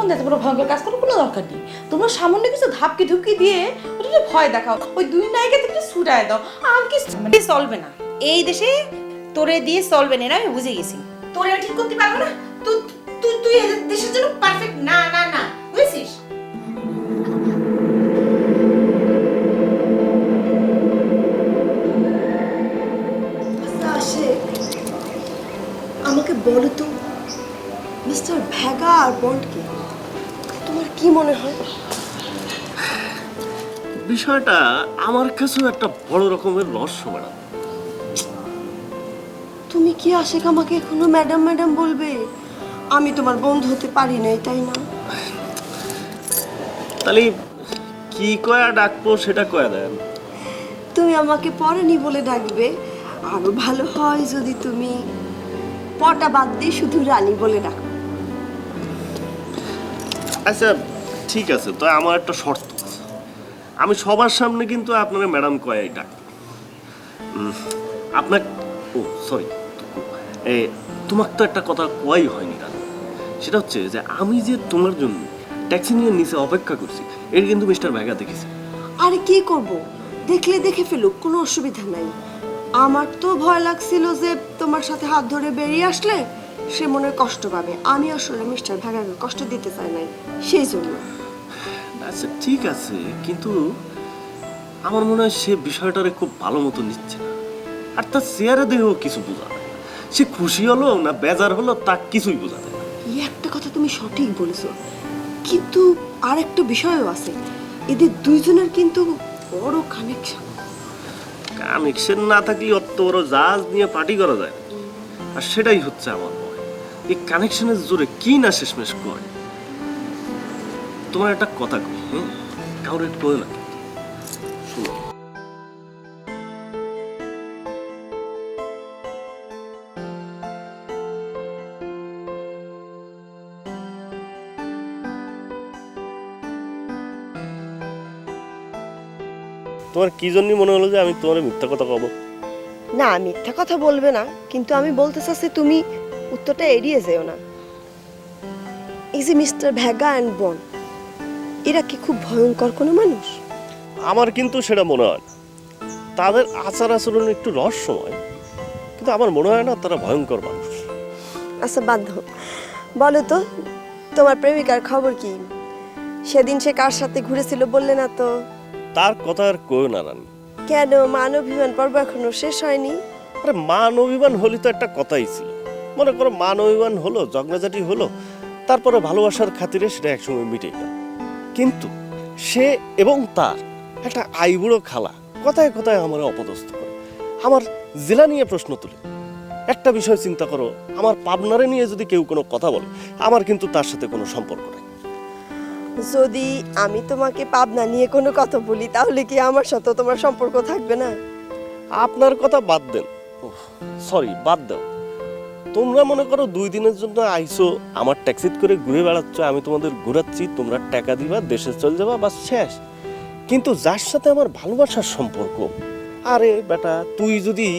সম্বন্ধে এত বড় ভয়ঙ্কর কাজ করার কোনো দরকার নেই। তোমরা সামান্য কিছু ধাপকি ধুপকি দিয়ে ওটা ভয় দেখাও, ওই দুই নায়িকা থেকে ছুটায় দাও, আর কি চলবে না এই দেশে, তোরে দিয়ে চলবে না, আমি বুঝে গেছি। তোরে আমি ঠিক করতে পারবো না। তুই তুই তুই এই দেশের জন্য পারফেক্ট না না না, বুঝছিস? আমাকে বলো তো, মিস্টার ভেগা আর বন্ডকে তোমার কি মনে হয়? বিষয়টা আমার কাছেও একটা বড় রকমের রহস্য ম্যাডাম। তুমি কি আশেক আমাকে এখনো ম্যাডাম ম্যাডাম বলবে? আমি তোমার বন্ধু হতে পারি নাই, তাই না? তাহলে কি কয়া ডাকবো সেটা কয়া দেন। তুমি আমাকে পরানি বলে ডাকবে, আরো ভালো হয় যদি তুমি পটা বাদ দিয়ে শুধু রানী বলে ডাকো। আচ্ছা ঠিক আছে, তো আমার একটা শর্ত আছে, আমি সবার সামনে কিন্তু আপনারা ম্যাডাম কয়াই ডাক। আপনার ও সরি, তোমার তো একটা কথা কয়াই হয়নি রানী। সেটা হচ্ছে যে আমি যে তোমার জন্য ট্যাক্সি নিয়ে নিচে অপেক্ষা করছি, এটা কিন্তু মিস্টার ভেগা দেখেছে। আরে কি করব, দেখলে দেখে ফেলুক, কোনো অসুবিধা নাই। আমার তো ভয় লাগছিল যে তোমার সাথে হাত ধরে বেরিয়ে আসলে সে মনে কষ্ট পাবে। আমি আসলে মিস্টার ভেগাকে কষ্ট দিতে চাই নাই, সেই জন্য। আচ্ছা ঠিক আছে, কিন্তু আমার মনে হয় সে বিষয়টারে খুব ভালো মতো নিচ্ছে না। আর তার চেয়ারে দেখেও কিছু বোঝা যায় না, সে খুশি হলো না বেজার হলো তা কিছুই বোঝা যায় না। এই একটা কথা তুমি সঠিক বলেছো, কিন্তু আর একটা বিষয়ও আছে, এদের দুইজনের কিন্তু বড় কানেকশন। কানেকশন না থাকলে অত বড় জাহাজ নিয়ে পার্টি করা যায় না। আর সেটাই হচ্ছে আমার ভয়, এই কানেকশনের জোরে কি না শেষমেশ করে। তোমার একটা কথা কই, কাউরে কই না, শুনো। তোমার কি জন্য মনে হলো যে আমি তোমার মিথ্যা কথা কব? না, মিথ্যা কথা বলবে না, কিন্তু আমি বলতে চাচ্ছি তুমি উত্তরটা এড়িয়ে যেও না। এই যে মিস্টার ভেগা অ্যান্ড বন, এরা কি খুব ভয়ঙ্কর কোনো মানুষ? আমার কিন্তু সেটা মনে হয় না। তাদের আচার আচরণ একটু রহস্যময়, কিন্তু আমার মনে হয় না তারা ভয়ঙ্কর মানুষ। আচ্ছা বাদ দাও, বলো তো তোমার প্রেমিকার খবর কি? সেদিন সে কার সাথে ঘুরেছিল বললে না তো? তার কথা আর কই না রানী। কেন, মান অভিমান পর্ব এখনো শেষ হয়নি? আরে মান অভিমান হলি তো একটা কথাই ছিল। মনে করো মান অভিমান হলো, ঝগড়াঝাটি হলো, তারপরে ভালোবাসার খাতিরে সেটা একসময় মিটে গেল। কিন্তু সে এবং তার একটা আইবুড়ো খালা কথায় কথায় আমার অপদস্থ করে, আমার জেলা নিয়ে প্রশ্ন তুলে। একটা বিষয় চিন্তা করো, আমার পাবনারে নিয়ে যদি কেউ কোনো কথা বলে, আমার কিন্তু তার সাথে কোনো সম্পর্ক নেই। যদি আমি তোমাকে পাবনা নিয়ে কোনো কথা বলি, তাহলে কি আমার সাথে তোমার সম্পর্ক থাকবে না? আপনার কথা বাদ দেন, সরি বাদ দাও। তোমরা মনে করো 2 দিনের জন্য আইসো, আমার ট্যাক্সিত করে ঘুরে বেড়াচ্ছ, আমি তোমাদের ঘুরাচ্ছি, তোমরা টাকা দিবা, দেশে চলে যাবা, বাস শেষ। কিন্তু যার সাথে আমার ভালোবাসার সম্পর্ক, আরে বেটা তুই যদি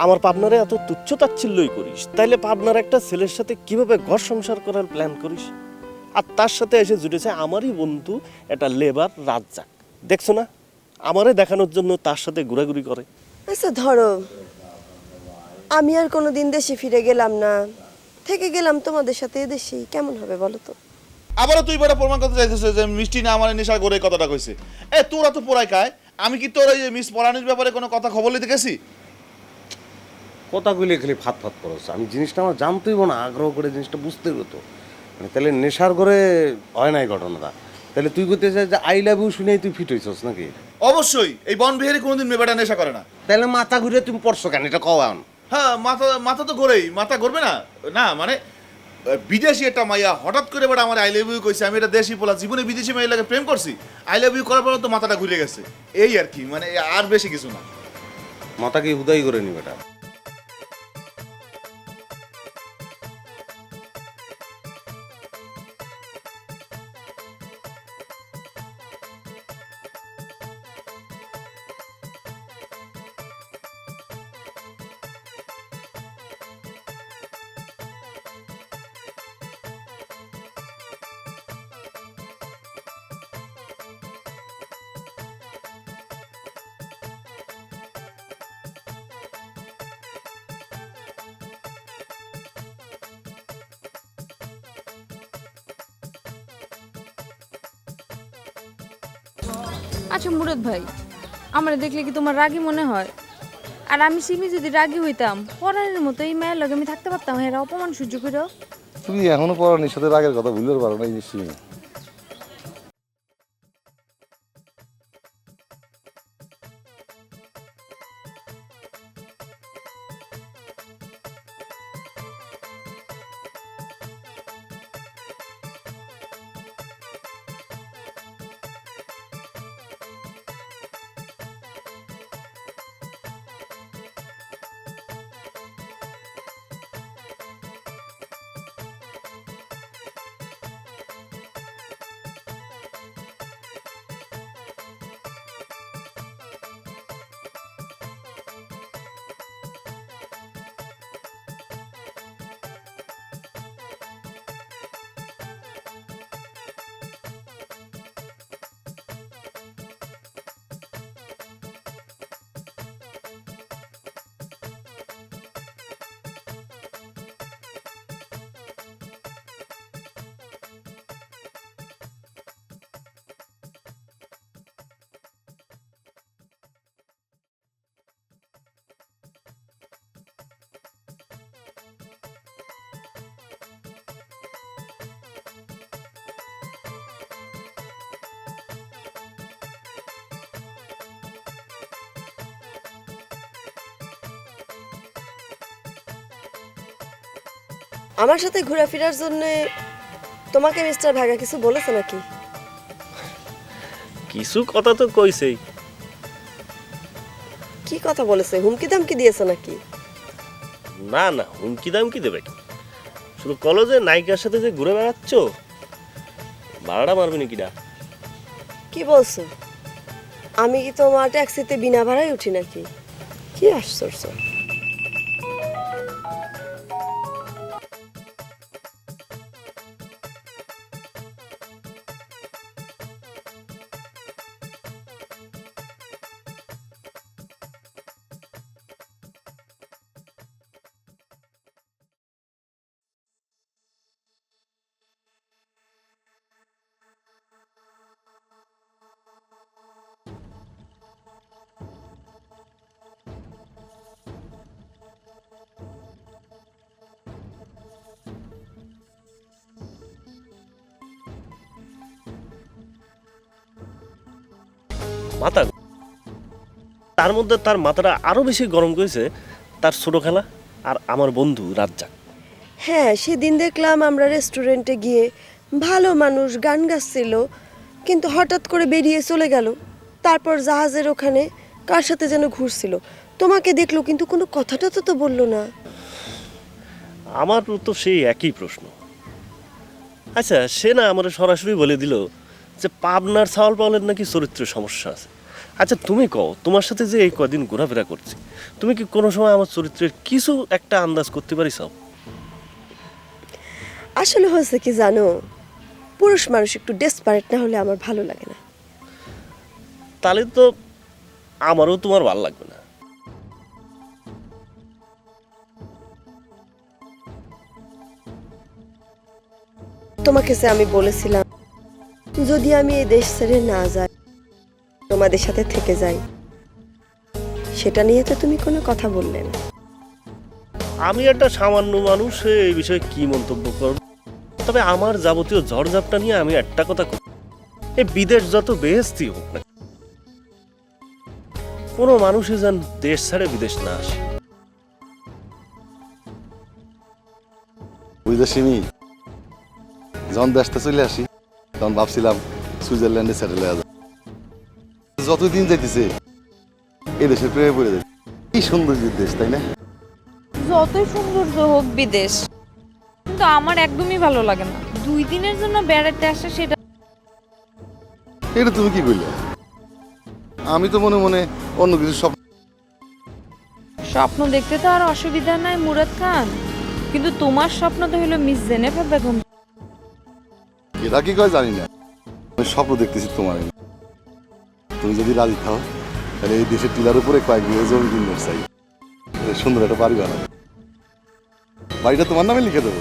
আমার পাবনারে এত তুচ্ছ তাচ্ছিল্যই করিস, তাইলে পাবনার একটা ছেলের সাথে কিভাবে ঘর সংসার করার প্ল্যান করিস? আর তার সাথে এসে জুটেছে আমারই বন্ধু একটা লেবার রাজ্জাক, দেখছো না? আমারে দেখানোর জন্য তার সাথে ঘোরাঘুরি করে। আচ্ছা ধরো আমি আর কোনোদিন দেশে ফিরে গেলাম না, থেকে গেলাম তোমাদের সাথে এদেশেই, কেমন হবে বলো তো? আবারও তুই বেটা প্রমাণ করতে চাইছিস যে মিষ্টি না আমার নেশা করে কথাটা কইছে। তোরা তো পোড়াই খায়, আমি কি তোর এই মিস পরানির ব্যাপারে কোনো কথা খবর নিতে গেছি? কথাগুলি খালি ফাত ফাত করছে। আমি জিনিসটা আমার জানতেইব না, আগ্রহ করে জিনিসটা বুঝতেই হতো। মানে তাহলে নেশার করে হয় নাই ঘটনাটা, তাহলে তুই করতে চাই যে আই লাভ ইউ শুনেই তুই ফিট হইছস নাকি? অবশ্যই, এই বন বিহারি কোনোদিন মেয়েটা নেশা করে না। তাহলে মাথা ঘুরে তুমি পড়ছো কেন, এটা কও এখন। হ্যাঁ, মাথা মাথা তো ঘোরেই, মাথা ঘুরবে না? না মানে বিদেশি একটা মাইয়া হঠাৎ করে বেটা আমার আই লাভ ইউ কইছে, আমি এটা দেশি পোলা, জীবনে বিদেশি মাইয়া লাগে প্রেম করছি, আই লাভ ইউ করার পর তো মাথাটা ঘুরে গেছে, এই আর কি, মানে আর বেশি কিছু না। মাথা কি হুদাই করে নি বেটা? আচ্ছা মুরাদ ভাই, আমরা দেখলে কি তোমার রাগী মনে হয়? আর আমি সিমি যদি রাগী হইতাম, পরাণের মতো এই মায়ের লগে আমি থাকতে পারতাম, এরা অপমান সহ্য করে। তুমি এখনো পড়ানির সাথে রাগের কথা ভুলতে পারো না নিশ্চয়ই। আমার সাথে ঘোরাফেরার জন্য তোমাকে মিস্টার ভাগা কিছু বলেছে নাকি? কিছু কথা তো কইছেই। কি কথা বলেছে? হুমকি দামকি দিয়েছে নাকি? না না, হুমকি দামকি দেবে কি, শুধু কলেজে নায়িকার সাথে যে ঘুরে বেড়াচ্ছ, ভাড়াটা মারবে নাকি না? কি বলছো? আমি কি তোমার ট্যাক্সিতে বিনা ভাড়ায় উঠি নাকি? কি আশ্চর্য! মাথা, তার মধ্যে তার মাথাটা আরো বেশি গরম করেছে তার ছোট খেলা আর আমার বন্ধু রাজ্জাক। হ্যাঁ, সেদিন দেখলাম আমরা রেস্টুরেন্টে গিয়ে, ভালো মানুষ গান গাচ্ছিল, কিন্তু হঠাৎ করে বেরিয়ে চলে গেল। তারপর জাহাজের ওখানে কার সাথে যেন ঘুরছিল, তোমাকে দেখলো কিন্তু কোনো কথাটা তো বললো না। আমার তো সেই একই প্রশ্ন। আচ্ছা, সে না আমার সরাসরি বলে দিল যে পাবনার চাওয়াল পাওয়ালের নাকি চরিত্রের সমস্যা আছে। আচ্ছা তুমি কও, তোমার সাথে যে এই কদিন ঘোরাফেরা করছি, তুমি কি কোনো সময় আমার চরিত্রের কিছু একটা আন্দাজ করতে পারিস? আসলে হয়েছে কি জানো, পুরুষ মানুষ একটু ডেসপারেট না হলে আমার ভালো লাগে না। তাহলে তো আমারও তোমার ভালো লাগবে না। তোমাকে যে আমি বলেছিলাম যদি আমি এই দেশ ছেড়ে না যাই, তোমাদের সাথে থেকে যাই, সেটা নিয়ে তো তুমি কোনো কথা বললে না। আমি একটা সামান্য মানুষ, এই বিষয়ে কি মন্তব্য করব? তবে আমার যাবতীয় ঝড়ঝাপটা নিয়ে আমি একটা কথা করি, এই বিদেশ যত বেহেস্তি হোক না, কোনো মানুষই যেন দেশ ছেড়ে বিদেশ না আসে। বুঝলে সিমি, যখন দেশটা চলে আসি তখন ভাবছিলাম সুইজারল্যান্ডে সেটেল হয়ে যাবে। যতদিন যাইতেছে এই দেশের প্রেমে পড়ে যাবে। কি সুন্দর দেশ, তাই না? যতই সৌন্দর্য হোক বিদেশ, কিন্তু আমার একদমই ভালো লাগে না। 2 দিনের জন্য বেড়াতে আসা, সেটা এটা তুমি কি করলে? আমি তো মনে মনে অন্য কিছু সব। স্বপ্ন দেখতে তো আর অসুবিধা নাই মুরাদ খান, কিন্তু তোমার স্বপ্ন তো হলো মিস জেনেভা বেগম। এরা কি কয় জানি না, আমি স্বপ্ন দেখতেছি তোমার। তুমি যদি রাজি থাও তাহলে এই দেশের টিলার উপরে কয়েক বিঘা জমি কিনতে চাই, সুন্দর একটা বাড়ি বানাবো। বাড়িটা তোমার নামে লিখে দেবো।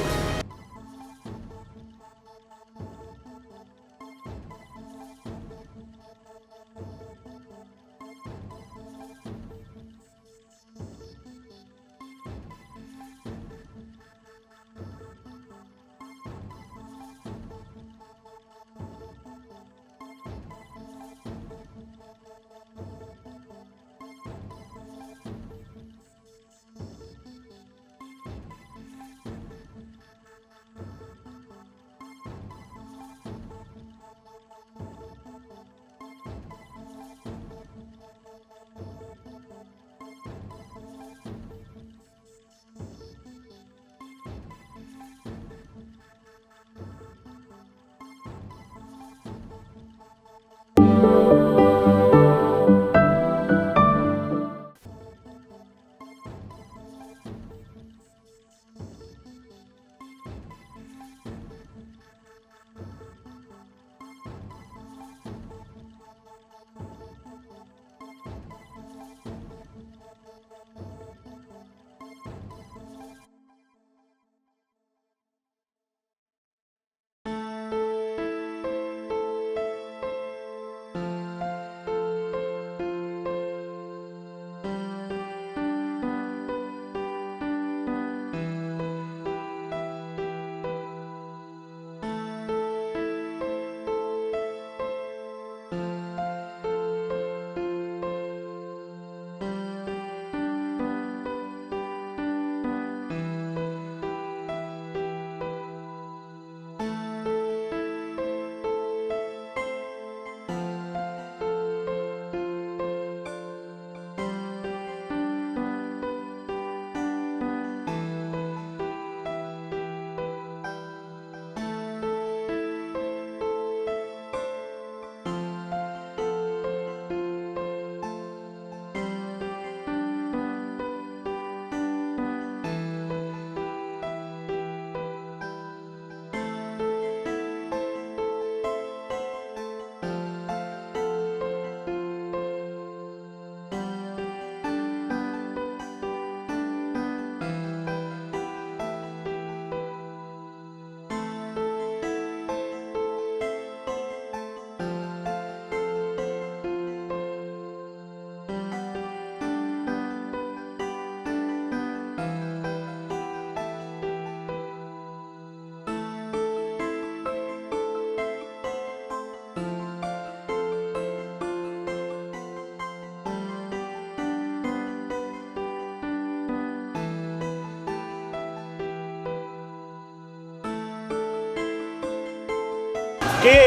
কে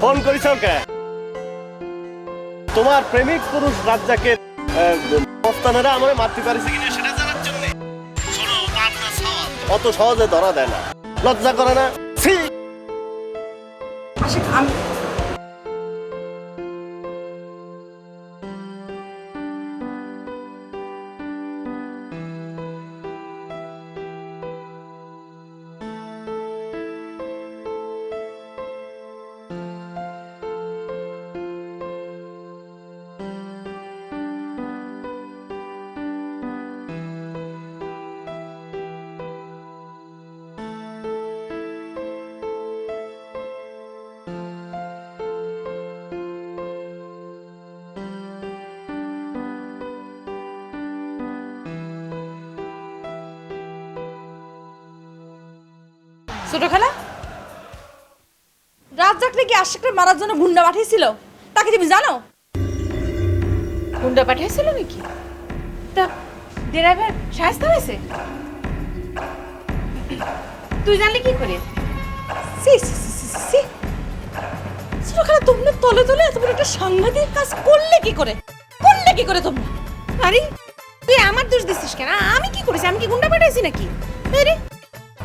ফোন করিস কে? তোমার প্রেমিক পুরুষ রাজ্জাকের মস্তানেরা আমারে মারতে পারিছে কিনা সেটা জানার জন্য। শোনো, আপনার সওয়াল অত সহজে ধরা দেয় না, লজ্জা করে না? ছি! আশিক আমি ছোট খালা, রাজ্জাক নাকি আশিককে মারার জন্য গুন্ডা পাঠিয়েছিল, তাকে তুমি জানো? গুন্ডা পাঠিয়েছিল নাকি? তা ড্রাইভার শায়েস্তা হয়েছে? তুই জানলি কি করে? সি সি সি সি সি সি। ছোট খালা, তোমরা তলে তলে এত বড় একটা সাংঘাতিক কাজ করলে কি করে? করলে কি করে তোমরা? আরে তুই আমার দোষ দিছিস কেন? আমি কি করেছি? আমি কি গুন্ডা পাঠাইছি নাকি? আরে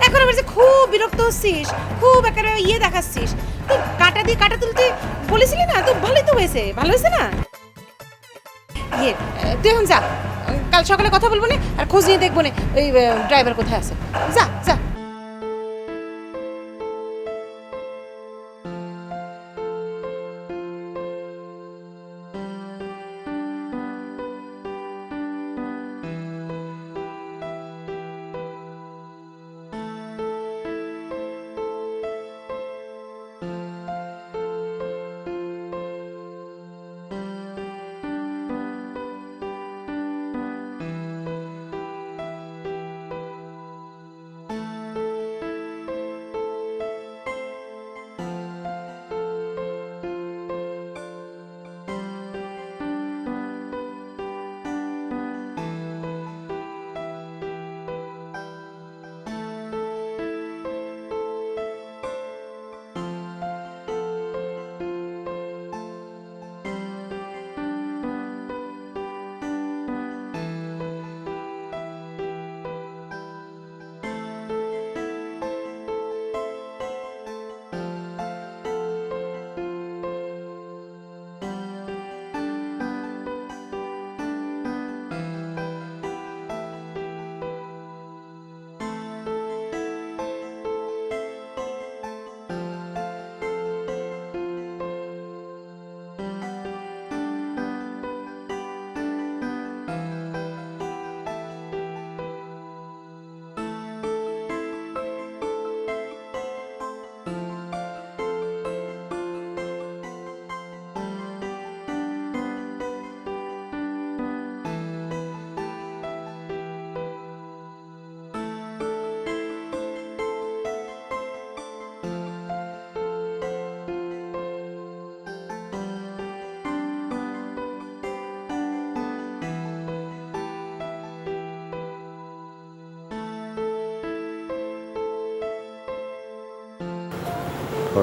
এখন আবার যে খুব বিরক্ত হচ্ছিস, খুব একেবারে ইয়ে দেখাচ্ছিস। তুই কাটা দিয়ে কাটা তুলতে বলেছিলি না? তো ভালোই তো হয়েছে, ভালো হয়েছে না? ইয়ে তুই এখন যা, কাল সকালে কথা বলবো না আর খোঁজ নিয়ে দেখবো না ওই ড্রাইভার কোথায় আছে। যা যা।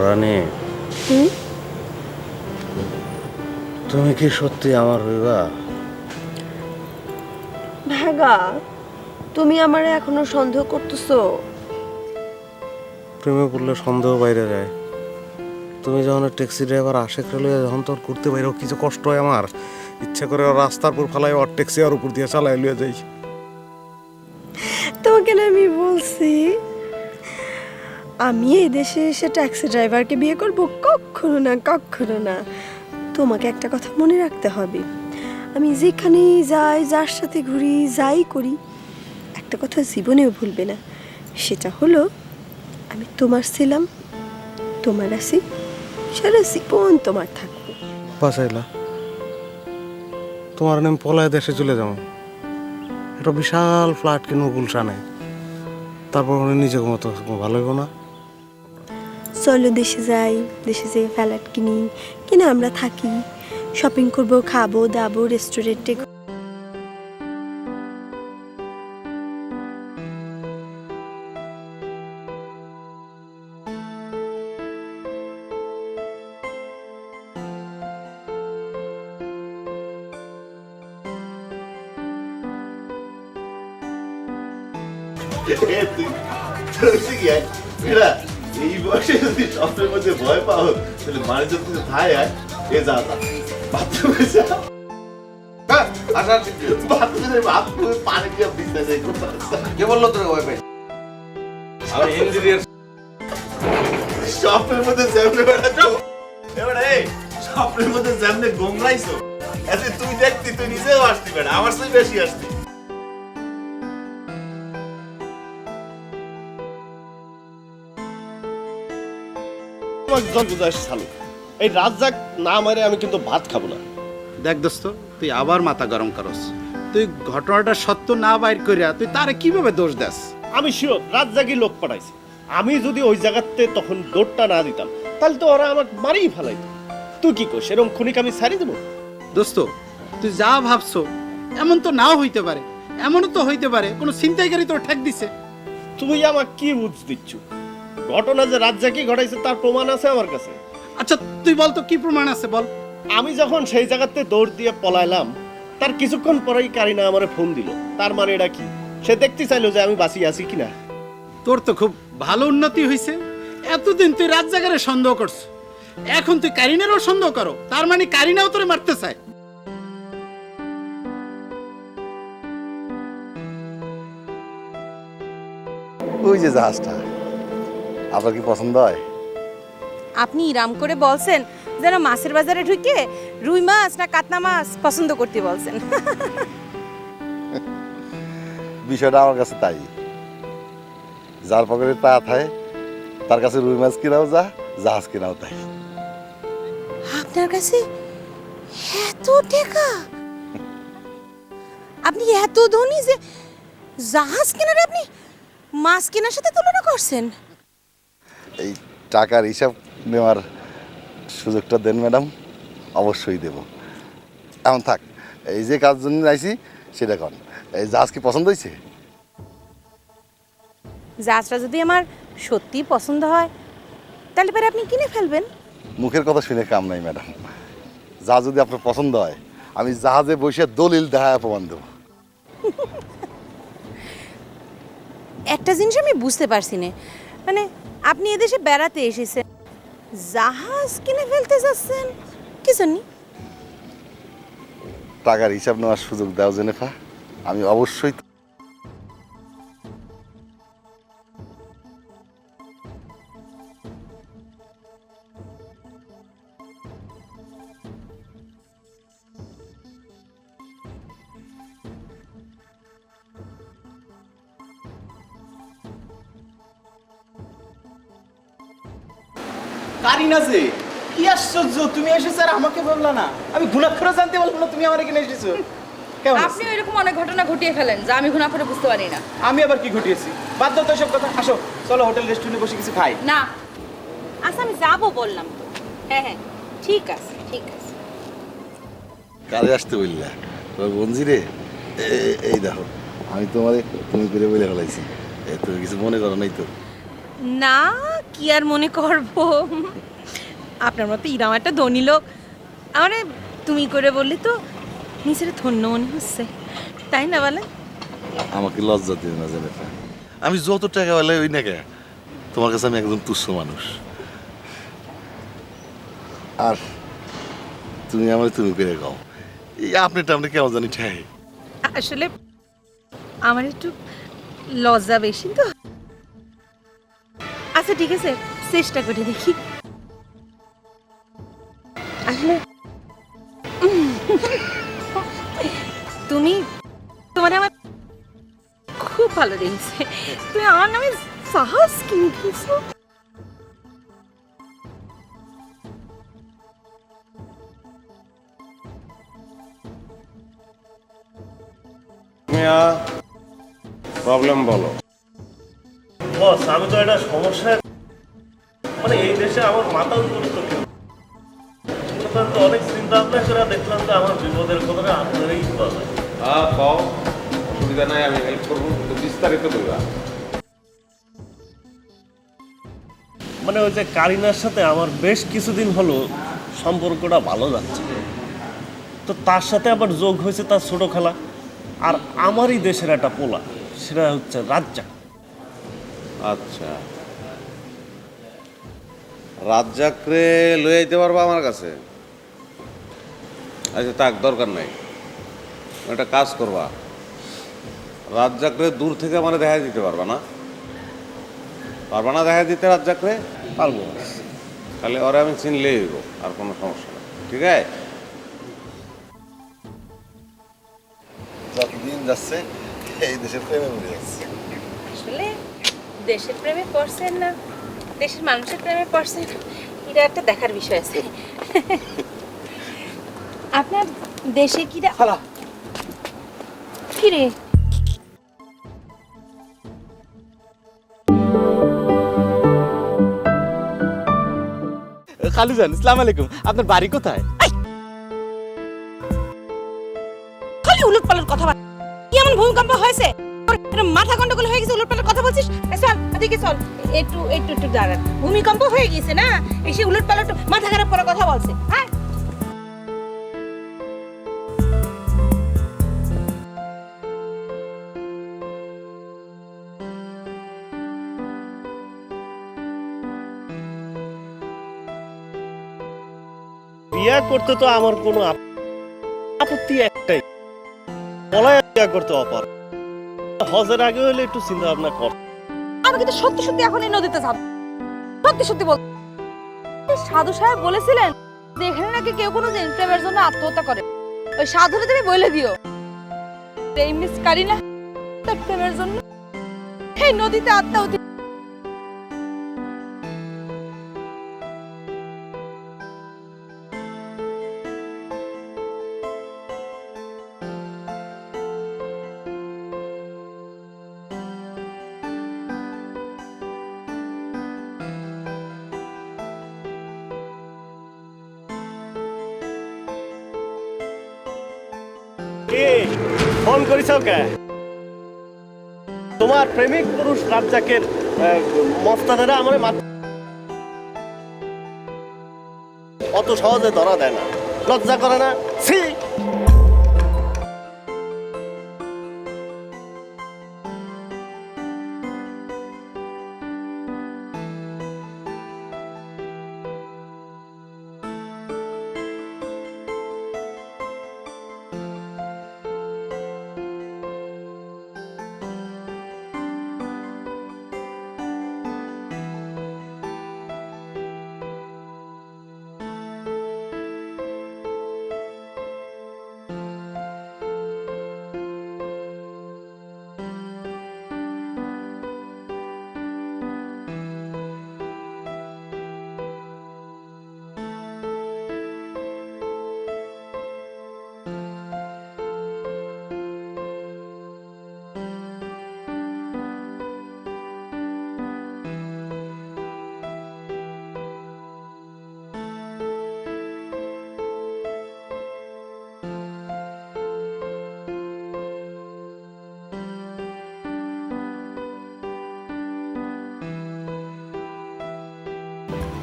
রানী, তুমি কি সত্যি আমার হইবা? ভাগা, তুমি আমারে এখনো সন্দেহ করতেছো? প্রেমে পড়লে সন্দেহ বাইরে যায়। তুমি যখন ট্যাক্সি ড্রাইভার আশেক লইয়া যখন তোর করতে বাইরেও কিছু কষ্ট হয় আমার, ইচ্ছা করে ওর রাস্তার উপর ফেলাই ওর ট্যাক্সি আর উপর দিয়ে চালাই লইয়া যাই। তোমাকে না আমি বলছি আমি এই দেশে এসে ট্যাক্সি ড্রাইভারকে বিয়ে করব? কখনো না, কখনো না। তোমাকে একটা কথা মনে রাখতে হবে, আমি যেখানেই যাই, যার সাথে ঘুরি, যাই করি, একটা কথা জীবনেও ভুলবে না, সেটা হলো আমি তোমার ছিলাম, তোমার আছি, সারা জীবন তোমার থাকবো। বাঁচাইলা, তোমার আমি পলায় দেশে চলে যাবো, একটা বিশাল ফ্ল্যাট কিনবো গুলশানে, তারপর নিজেকে মতো ভালো হইব না? চলো দেশে যাই, দেশে যেয়ে ফ্ল্যাট কিনি, কিনে আমরা থাকি, শপিং করবো, খাবো দাবো, রেস্টুরেন্টে এই বয়সে যদি স্বপ্নের মধ্যে ভয় পাও তাহলে মানে যদি ভাই আয় এ যা যা বাথরুমে যা বাথরুমে পানি দিয়ে দিতে কে বললো তোর ভয় পাই? আমি ইঞ্জিনিয়ার। স্বপ্নের মধ্যে যেমনে বেড়াচ্ছ এবারে এই স্বপ্নের মধ্যে যেমনে গোমরাইছো এতে তুই দেখতি তুই নিজেও আসতি বেড়া আমার চেয়ে বেশি আসতি তোমাকে জল বুঝাস চালু এই রাজ্জাক না মারে আমি কিন্তু ভাত খাবো না। দেখ দোস্ত, তুই আবার মাথা গরম করস। তুই ঘটনাটা সত্য না বাইর করিয়া তুই তারে কিভাবে দোষ দেস? আমি শিওর রাজ্জাকই লোক পাঠাইছে। আমি যদি ওই জায়গাতে তখন দৌড়টা না দিতাম তাহলে তো ওরা আমাকে মারিই ফেলাইতো। তুই কি কর সেরকম খুনিক আমি ছাড়ি দেবো? দোস্ত, তুই যা ভাবছো এমন তো নাও হইতে পারে, এমনও তো হইতে পারে কোনো ছিনতাইকারী তোর ঠেক দিছে। তুমি আমাকে কি বুঝ দিচ্ছ? ঘটনা যে রাজ্জাকই ঘটাইছে তার প্রমাণ আছে আমার কাছে। আচ্ছা তুই বল তো কি প্রমাণ আছে বল। আমি যখন সেই জায়গাতে দৌড় দিয়ে পলাইলাম তার কিছুক্ষণ পরেই কারিনা আমারে ফোন দিল। তার মানে এটা কি? সে দেখতে চাইলো যে আমি বাঁচিয়ে আছি কিনা। তোর তো খুব ভালো উন্নতি হয়েছে। এতদিন তুই রাজ্জাকের সন্দেহ করছ, এখন তুই কারিনারও সন্দেহ করো। তার মানে কারিনাও তোরে মারতে চায়। ওই যে জাহাজটা আপনার কি পছন্দ হয়? আপনি ইরাম করে বলছেন যেন মাছের বাজারে ঢুকে রুই মাছ না কাতলা মাছ পছন্দ করতে বলছেন। বিষয়টা আমার কাছে তাই। যার পকেটে তা থাকে তার কাছে রুই মাছ কিনাও যা, জাহাজ কিনাও তাই। আপনার কাছে এত টাকা? আপনি এত ধনী যে জাহাজ কেনার আপনি মাছ কেনার সাথে তুলনা করছেন? এই টাকার হিসাব নেওয়ার সুযোগটা দেন ম্যাডাম, অবশ্যই দেব। এখন থাক, এই যে কাজ জন্য আইছি সেটা কন। এই জাহাজ কি পছন্দ হয়েছে? জাহাজটা যদি আমার সত্যি পছন্দ হয় তাহলে পরে আপনি কিনে ফেলবেন। মুখের কথা শুনে কাম নাই ম্যাডাম। জাহাজ যদি আপনার পছন্দ হয় আমি জাহাজে বসে দলিল দেখা প্রমাণ দেবো। একটা জিনিস আমি বুঝতে পারছি না, মানে আপনি এদেশে বেড়াতে এসেছেন, জাহাজ কিনে ফেলতে যাচ্ছেন কি জন্য? টাকার হিসাব নেওয়ার সুযোগ দাও জেনেফা, আমি অবশ্যই। কারিনা যে কি আশ্চর্য, তুমি এসেছো আর আমাকে বললা না? আমি গুণাক্ষর জানতে পারলাম না তুমি আমার এখানে এসেছো। কেমন আছো? আপনি এরকম অনেক ঘটনা ঘটিয়ে ফেলেন যা আমি ঘুণা করে বুঝতে পারি না। আমি আবার কি ঘটিয়েছি? বাদ দাও তো সব কথা, আসো চলো হোটেল রেস্টুরেন্টে বসে কিছু খাই। না, আচ্ছা আমি যাবো বললাম তো। হ্যাঁ হ্যাঁ ঠিক আছে ঠিক আছে। কারে আসতে বললা তোমার বঞ্জি রে? এই দেখো আমি তোমারে তুমি করে বলে ফেলাইছি, তুমি কিছু মনে করো নাই তো? না কি আর মনে করবো, আপনার মতো ইরাম একটা ধনী লোক আমারে তুমি করে বললি তো নিজের ধন্য মনে হচ্ছে, তাই না বলেন? আমাকে লজ্জা দিও না জেনেফা, আমি যত টাকা বলে ওই না কে, তোমার কাছে আমি একজন তুচ্ছ মানুষ। আর তুমি আমার তুমি করে গাও, এই আপনি টামনে কেমন জানি ঠাই। আসলে আমার একটু লজ্জা বেশি তো। আচ্ছা ঠিক আছে চেষ্টা করে দেখি। আসলে তুমি তোমার আমার খুব ভালো লেগেছে, তুমি আমার নামে সাহস কিনে দিয়েছো। প্রবলেম বলো বস। আমি তো এটা সমস্যা, মানে এই দেশে আমার মাথা উপরে তো কেউ তো অনেক চিন্তা ভাবনা করে দেখলাম তো আমার বিপদের কথাটা আপনারই বলা। অসুবিধা নাই, আমি হেল্প করবো, কিন্তু বিস্তারিত দেবা। মানে ওই যে কারিনার সাথে আমার বেশ কিছুদিন হলো সম্পর্কটা ভালো যাচ্ছে, তো তার সাথে আবার যোগ হয়েছে তার ছোট খালা আর আমারই দেশের একটা পোলা, সেটা হচ্ছে রাজ্জাক। আচ্ছা, রাজ্জাকরে লয়ে আইতে পারবা আমার কাছে? আচ্ছা থাক, দরকার নাই। একটা কাজ করবা, রাজ্জাকরে দূর থেকে মানে দেখা দিতে পারবা না? পারবা না দেখা দিতে রাজ্জাকরে? পারবো। তাহলে ওরা আমি চিনলেই হইব, আর কোনো সমস্যা নেই, ঠিক আছে? যতদিন যাচ্ছে এই দেশের প্রেমে মরে যাচ্ছে। আসলে দেশের প্রেমে পড়ছেন না দেশের মানুষের প্রেমে পড়ছেন, এটা একটা দেখার বিষয় আছে। আপনার দেশে কিরা কি রে? খালুজান, আসসালামু আলাইকুম। আপনার বাড়ি কোথায়? খালি উলটপালট কথা বল। কি এমন ভূমিকম্প হয়েছে তোর মাথা গন্ডগোল হয়ে গেছে? উলটপালট কথা বলছিস? চল এদিকে চল, একটু একটু একটু দাঁড়ান। ভূমিকম্প হয়ে গেছে না, এসে উলটপালট মাথা খারাপ করার কথা বলছে। হ্যাঁ, বিয়া করতে তো আমার কোনো আপত্তি একটাই, পলায় বিয়া করতে অপার। হজের আগে হলে একটু চিন্তা ভাবনা কর। আমি কিন্তু সত্যি সত্যি এখন এই নদীতে যাব। সত্যি সত্যি বল, সাধু সাহেব বলেছিলেন যে এখানে নাকি কেউ কোনো দিন প্রেমের জন্য আত্মহত্যা করে। ওই সাধুরে তুমি বলে দিও এই মিস কারিনা তার প্রেমের জন্য এই নদীতে আত্মাহুতি। কে ফোন করিস কে? তোমার প্রেমিক পুরুষ রাজ্জাকের মস্তানেরা আমার অত সহজে ধরা দেয় না, লজ্জা করে না? ছি!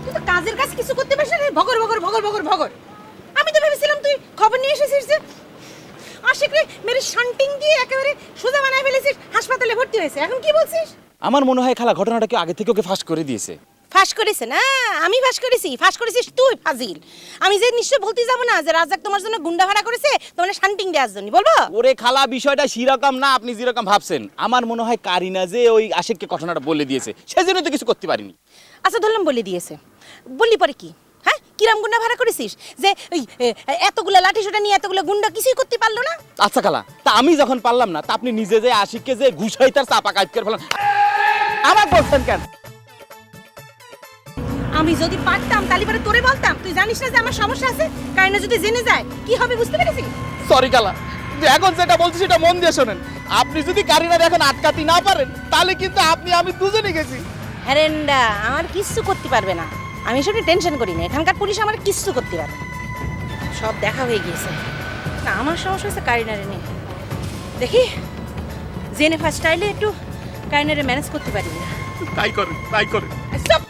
তুই তো কাজের কাজ কিছু করতে পারছিস না, ভগর ভগর ভগর ভগর ভগর। আমি তো ভেবেছিলাম তুই খবর নিয়ে এসেছিস যে আশিকরে মেরে শান্টিং দিয়ে একেবারে সোজা বানায় ফেলেছিস, হাসপাতালে ভর্তি হয়েছে। এখন কি বলছিস? আমার মনে হয় খালা ঘটনাটা কি আগে থেকে ওকে ফাঁস করে দিয়েছে। ফাঁস করেছে না, আমি ফাঁস করেছি। ফাঁস করেছিস তুই ফাজিল। আমি যে নিশ্চয় বলতে যাবো না যে রাজ্জাক তোমার জন্য গুন্ডা ভাড়া করেছে তোমার শান্টিং দেওয়ার জন্য, বলবো? ওরে খালা, বিষয়টা সেরকম না আপনি যেরকম ভাবছেন। আমার মনে হয় কারিনা যে ওই আশিককে ঘটনাটা বলে দিয়েছে, সেজন্য তো কিছু করতে পারিনি। আচ্ছা ধরলাম বলে দিয়েছে, বললি পরে কি? হ্যাঁ, কিরাম গুন্ডা ভাড়া করেছিস যে ওই এতগুলা লাঠি সোটা নিয়ে এতগুলো গুন্ডা কিছুই করতে পারলো না? আচ্ছা খালা, তা আমি যখন পারলাম না, তা আপনি নিজে যে আশিককে যে ঘুষাই তার চাপা কাজ করে ফেলেন, আমার বলছেন কেন? আমি যদি পারতাম তাহলে পরে তোরে বলতাম। তুই জানিস না যে আমার সমস্যা আছে? কারণ যদি জেনে যায় কি হবে বুঝতে পেরেছিস? সরি খালা, যে এখন যেটা বলছি সেটা মন দিয়ে শোনেন। আপনি যদি কারিনার এখন আটকাতে না পারেন, তাহলে কিন্তু আপনি আমি দুজনে গেছি। হ্যারেন্ডা, আমার কিচ্ছু করতে পারবে না। আমি এসব নিয়ে টেনশন করি না। এখানকার পুলিশ আমার কিচ্ছু করতে পারবে না। সব দেখা হয়ে গিয়েছে। না, আমার সমস্যা হচ্ছে কারিনারে নিয়ে। দেখি জেনে ফার্স্ট স্টাইলে একটু কারিনারে ম্যানেজ করতে পারি না। তাই করেন, তাই করেন। স্টপ।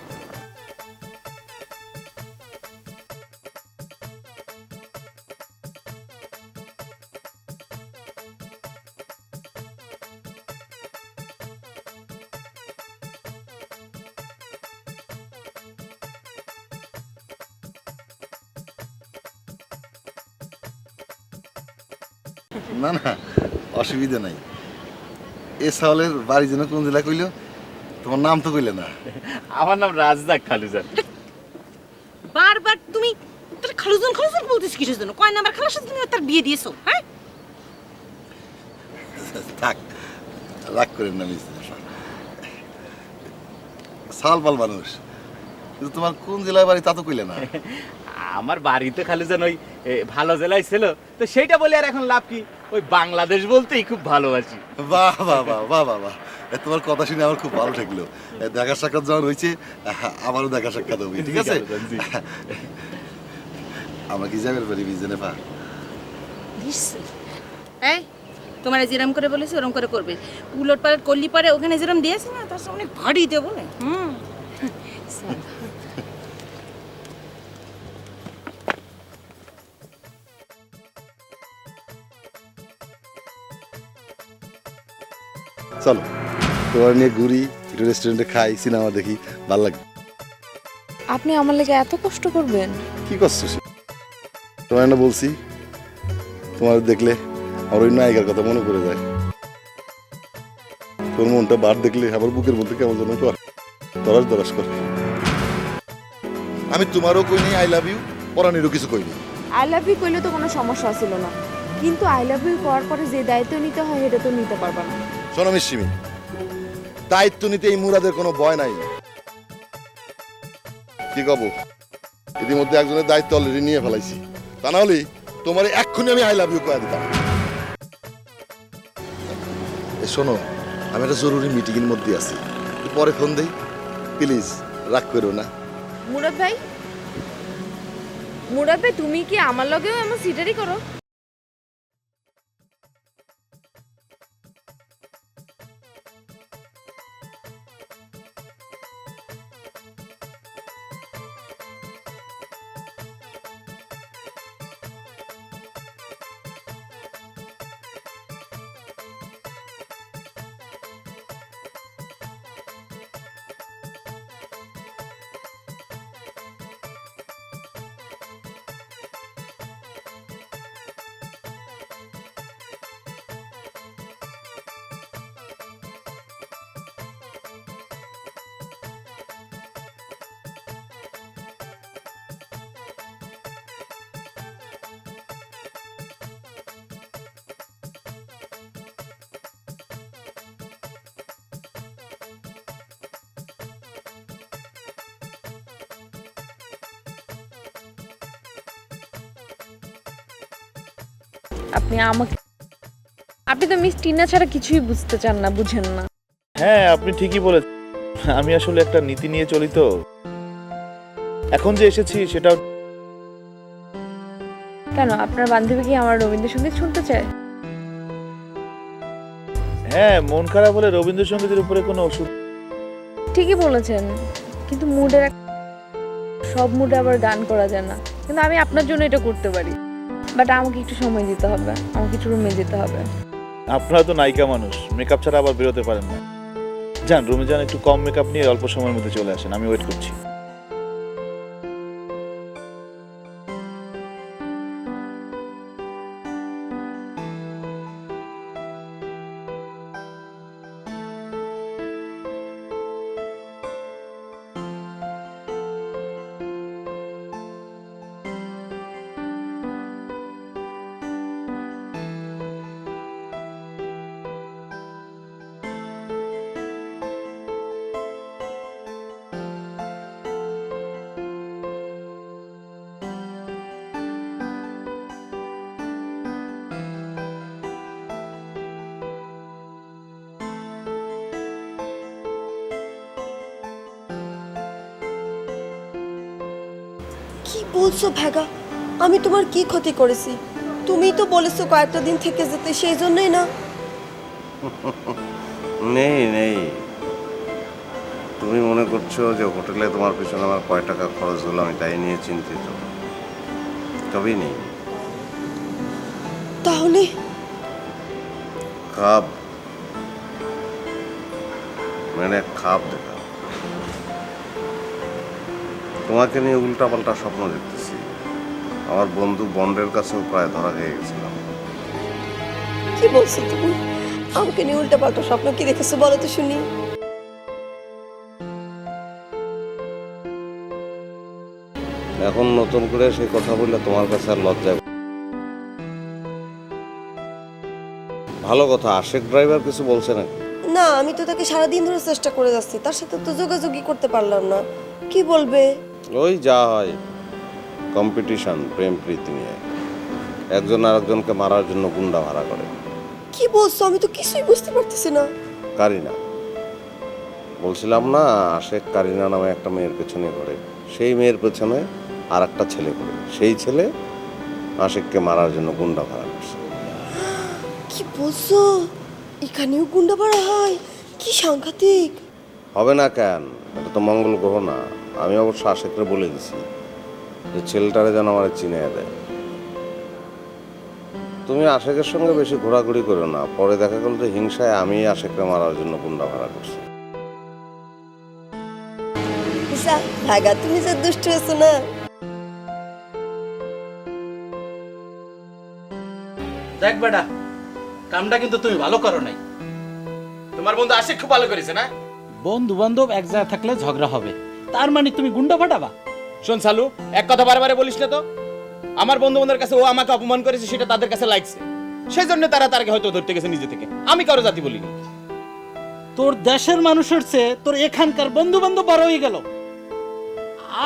না না অসুবিধা নাই। এ সাওয়ালের বাড়ি যেন কোন জেলা কইলো? তোমার নাম তো কইলে না। আমার নাম রাজদাক খালুজান। বারবার তুমি তোর খালুজন খালুজন বলতিস কিসের জন্য? কয় নাম্বার খালার সাথে তুমি তার বিয়ে দিয়েছো? হ্যাঁ, থাক, রাগ করেন না মিস। সাল পাল মানুষ, কিন্তু তোমার কোন জেলায় বাড়ি তা তো কইলে না। আমার বাড়িতে খালুজান ওই ভালো জেলায় ছিল, তো সেইটা বলে আর এখন লাভ কি? ওই বাংলাদেশ বলতেই খুব ভালোবাসি। বাহ বাহ বাহ বাহ বাহ বাহ, তোমার কথা শুনে আমার খুব ভালো লাগলো। দেখা সাক্ষাৎ যখন হয়েছে, আমারও দেখা সাক্ষাৎ হবে, ঠিক আছে? আমরা কি যাবেন পারি বিজনে পা? এই তোমার যেরম করে বলেছি ওরম করে করবে। উলট পালট করলি পারে ওখানে যেরম দিয়েছে না, তার সামনে ভারী দেবো না। চলো তোমার নিয়ে ঘুরি, একটু রেস্টুরেন্টে খাই, সিনেমা দেখি, ভালো লাগবে। আপনি আমার লেগে এত কষ্ট করবেন? কি করছো? তোমার না বলছি, তোমার দেখলে আমার ওই নায়িকার কথা মনে পড়ে যায়। তোর মনটা বার দেখলে আমার বুকের মধ্যে কেমন যেন কর, দরাস দরাস করে। আমি তোমারও কই নাই আই লাভ ইউ, পরাণেরও কিছু কইনি। আই লাভ ইউ কইলে তো কোনো সমস্যা ছিল না, কিন্তু আই লাভ ইউ করার পরে যে দায়িত্ব নিতে হয় সেটা তো নিতে পারবা না। শোনো মিষ্টিমি, দায়িত্ব নিতে এই মুরাদের কোনো ভয় নাই। কি কব, ইতিমধ্যে একজনের দায়িত্ব অলরেডি নিয়ে ফেলাইছি, তা না হলে তোমার এক্ষুনি আমি আই লাভ ইউ কয়ে দিতাম। শোনো, আমি একটা জরুরি মিটিংয়ের মধ্যে আছি, পরে ফোন দেই, প্লিজ রাগ করো না। মুরাদ ভাই, মুরাদ ভাই, তুমি কি আমার লগেও এমন সিটারি করো? আপনি তো মিস টিনা ছাড়া কিছুই বুঝতে চান না, বুঝেন না। হ্যাঁ, আপনি ঠিকই বলেছেন। আমি আসলে একটা নীতি নিয়ে চলি তো। এখন যে এসেছি সেটাও। কেন, আপনার বান্ধবী কি আমার রবীন্দ্রসঙ্গীত শুনতে চায়? হ্যাঁ, মন খারাপ হলে রবীন্দ্রসঙ্গীতের উপরে কোনো ওষুধ। ঠিকই বলেছেন, কিন্তু মুডের সব মুডে আবার গান করা যায় না। কিন্তু আমি আপনার জন্য এটা করতে পারি, বাট আমাকে একটু সময় দিতে হবে, আমাকে একটু রুমে যেতে হবে। আপনারা তো নায়িকা মানুষ, মেকআপ ছাড়া আবার বেরোতে পারেন না। যান রুমে যান, একটু কম মেকআপ নিয়ে অল্প সময়ের মধ্যে চলে আসেন, আমি ওয়েট করছি। কি বলছো ভেগা? আমি তোমার কি ক্ষতি করেছি? তুমি তো বলেছো কয়েকটা দিন থেকে যেতে, সেই জন্যই না? নেই নেই, তুমি মনে করছো যে হোটেলে তোমার পিছনে আমার কয় টাকা খরচ হলো আমি তাই নিয়ে চিন্তিত, তবেই নেই। তাহলে খাব মানে খাব দেখা, তোমাকে নিয়ে উল্টাপাল্টা স্বপ্ন দেখতেছি। আমার বন্ধু বন্ডের কাছেও প্রায় ধরা খেয়ে গেছিলাম। কি বলছো তুমি? আমাকে নিয়ে উল্টা পাল্টা স্বপ্ন কি দেখেছো বলো তো শুনি। এখন নতুন করে সেই কথা বললে তোমার কাছে আর লজ্জা। ভালো কথা, আশেক ড্রাইভার কিছু বলছে না? না, আমি তো তাকে সারাদিন ধরে চেষ্টা করে যাচ্ছি, তার সাথে তো যোগাযোগই করতে পারলাম না। কি বলবে? ওই যা হয়, কম্পিটিশন, প্রেম প্রীতি নিয়ে একজন আরেকজনকে মারার জন্য গুন্ডা ভাড়া করে। কি বলছো? আমি তো কিছুই বুঝতে পারতেছি না। কারিনা, বলছিলাম না আশেক কারিনা নামে একটা মেয়ের পেছনে ঘোরে, সেই মেয়ের পেছনে আর একটা ছেলে ঘোরে, সেই ছেলে আশেককে মারার জন্য গুন্ডা ভাড়া করছে। কি বলছো? এখানেও গুন্ডা ভাড়া হয়? কি সাংঘাতিক! হবে না কেন, এটা তো মঙ্গল গ্রহ না। আমি অবশ্য আশেকরে বলে দিছি যে ছেলেটারে যেন আমার চিনে দেয়। তুমি আশেকের সঙ্গে বেশি ঘোরাঘুরি করো না, পরে দেখা গেল যে হিংসায় আমি আশেকরে মারার জন্য গুন্ডা ভাড়া করছি। ভাগা, তুমি যে দুষ্ট হয়েছো না। দেখ বেটা, কামটা কিন্তু তুমি ভালো করো নাই। তোমার বন্ধু আশিক খুব ভালো করেছে না? বন্ধু বান্ধব এক জায়গায় থাকলে ঝগড়া হবে, তার মানে তুমি গুন্ডা ফাটাবা? শোন সালু, এক কথা বারে বারে বলিস না তো। আমার বন্ধু বান্ধবের কাছে ও আমাকে অপমান করেছে, সেটা তাদের কাছে লাগছে, সেই জন্য তারা তারকে হয়তো ধরতে গেছে নিজে থেকে। আমি কারো জাতি বলিনি। তোর দেশের মানুষের চেয়ে তোর এখানকার বন্ধু বান্ধব বড় হয়ে গেল।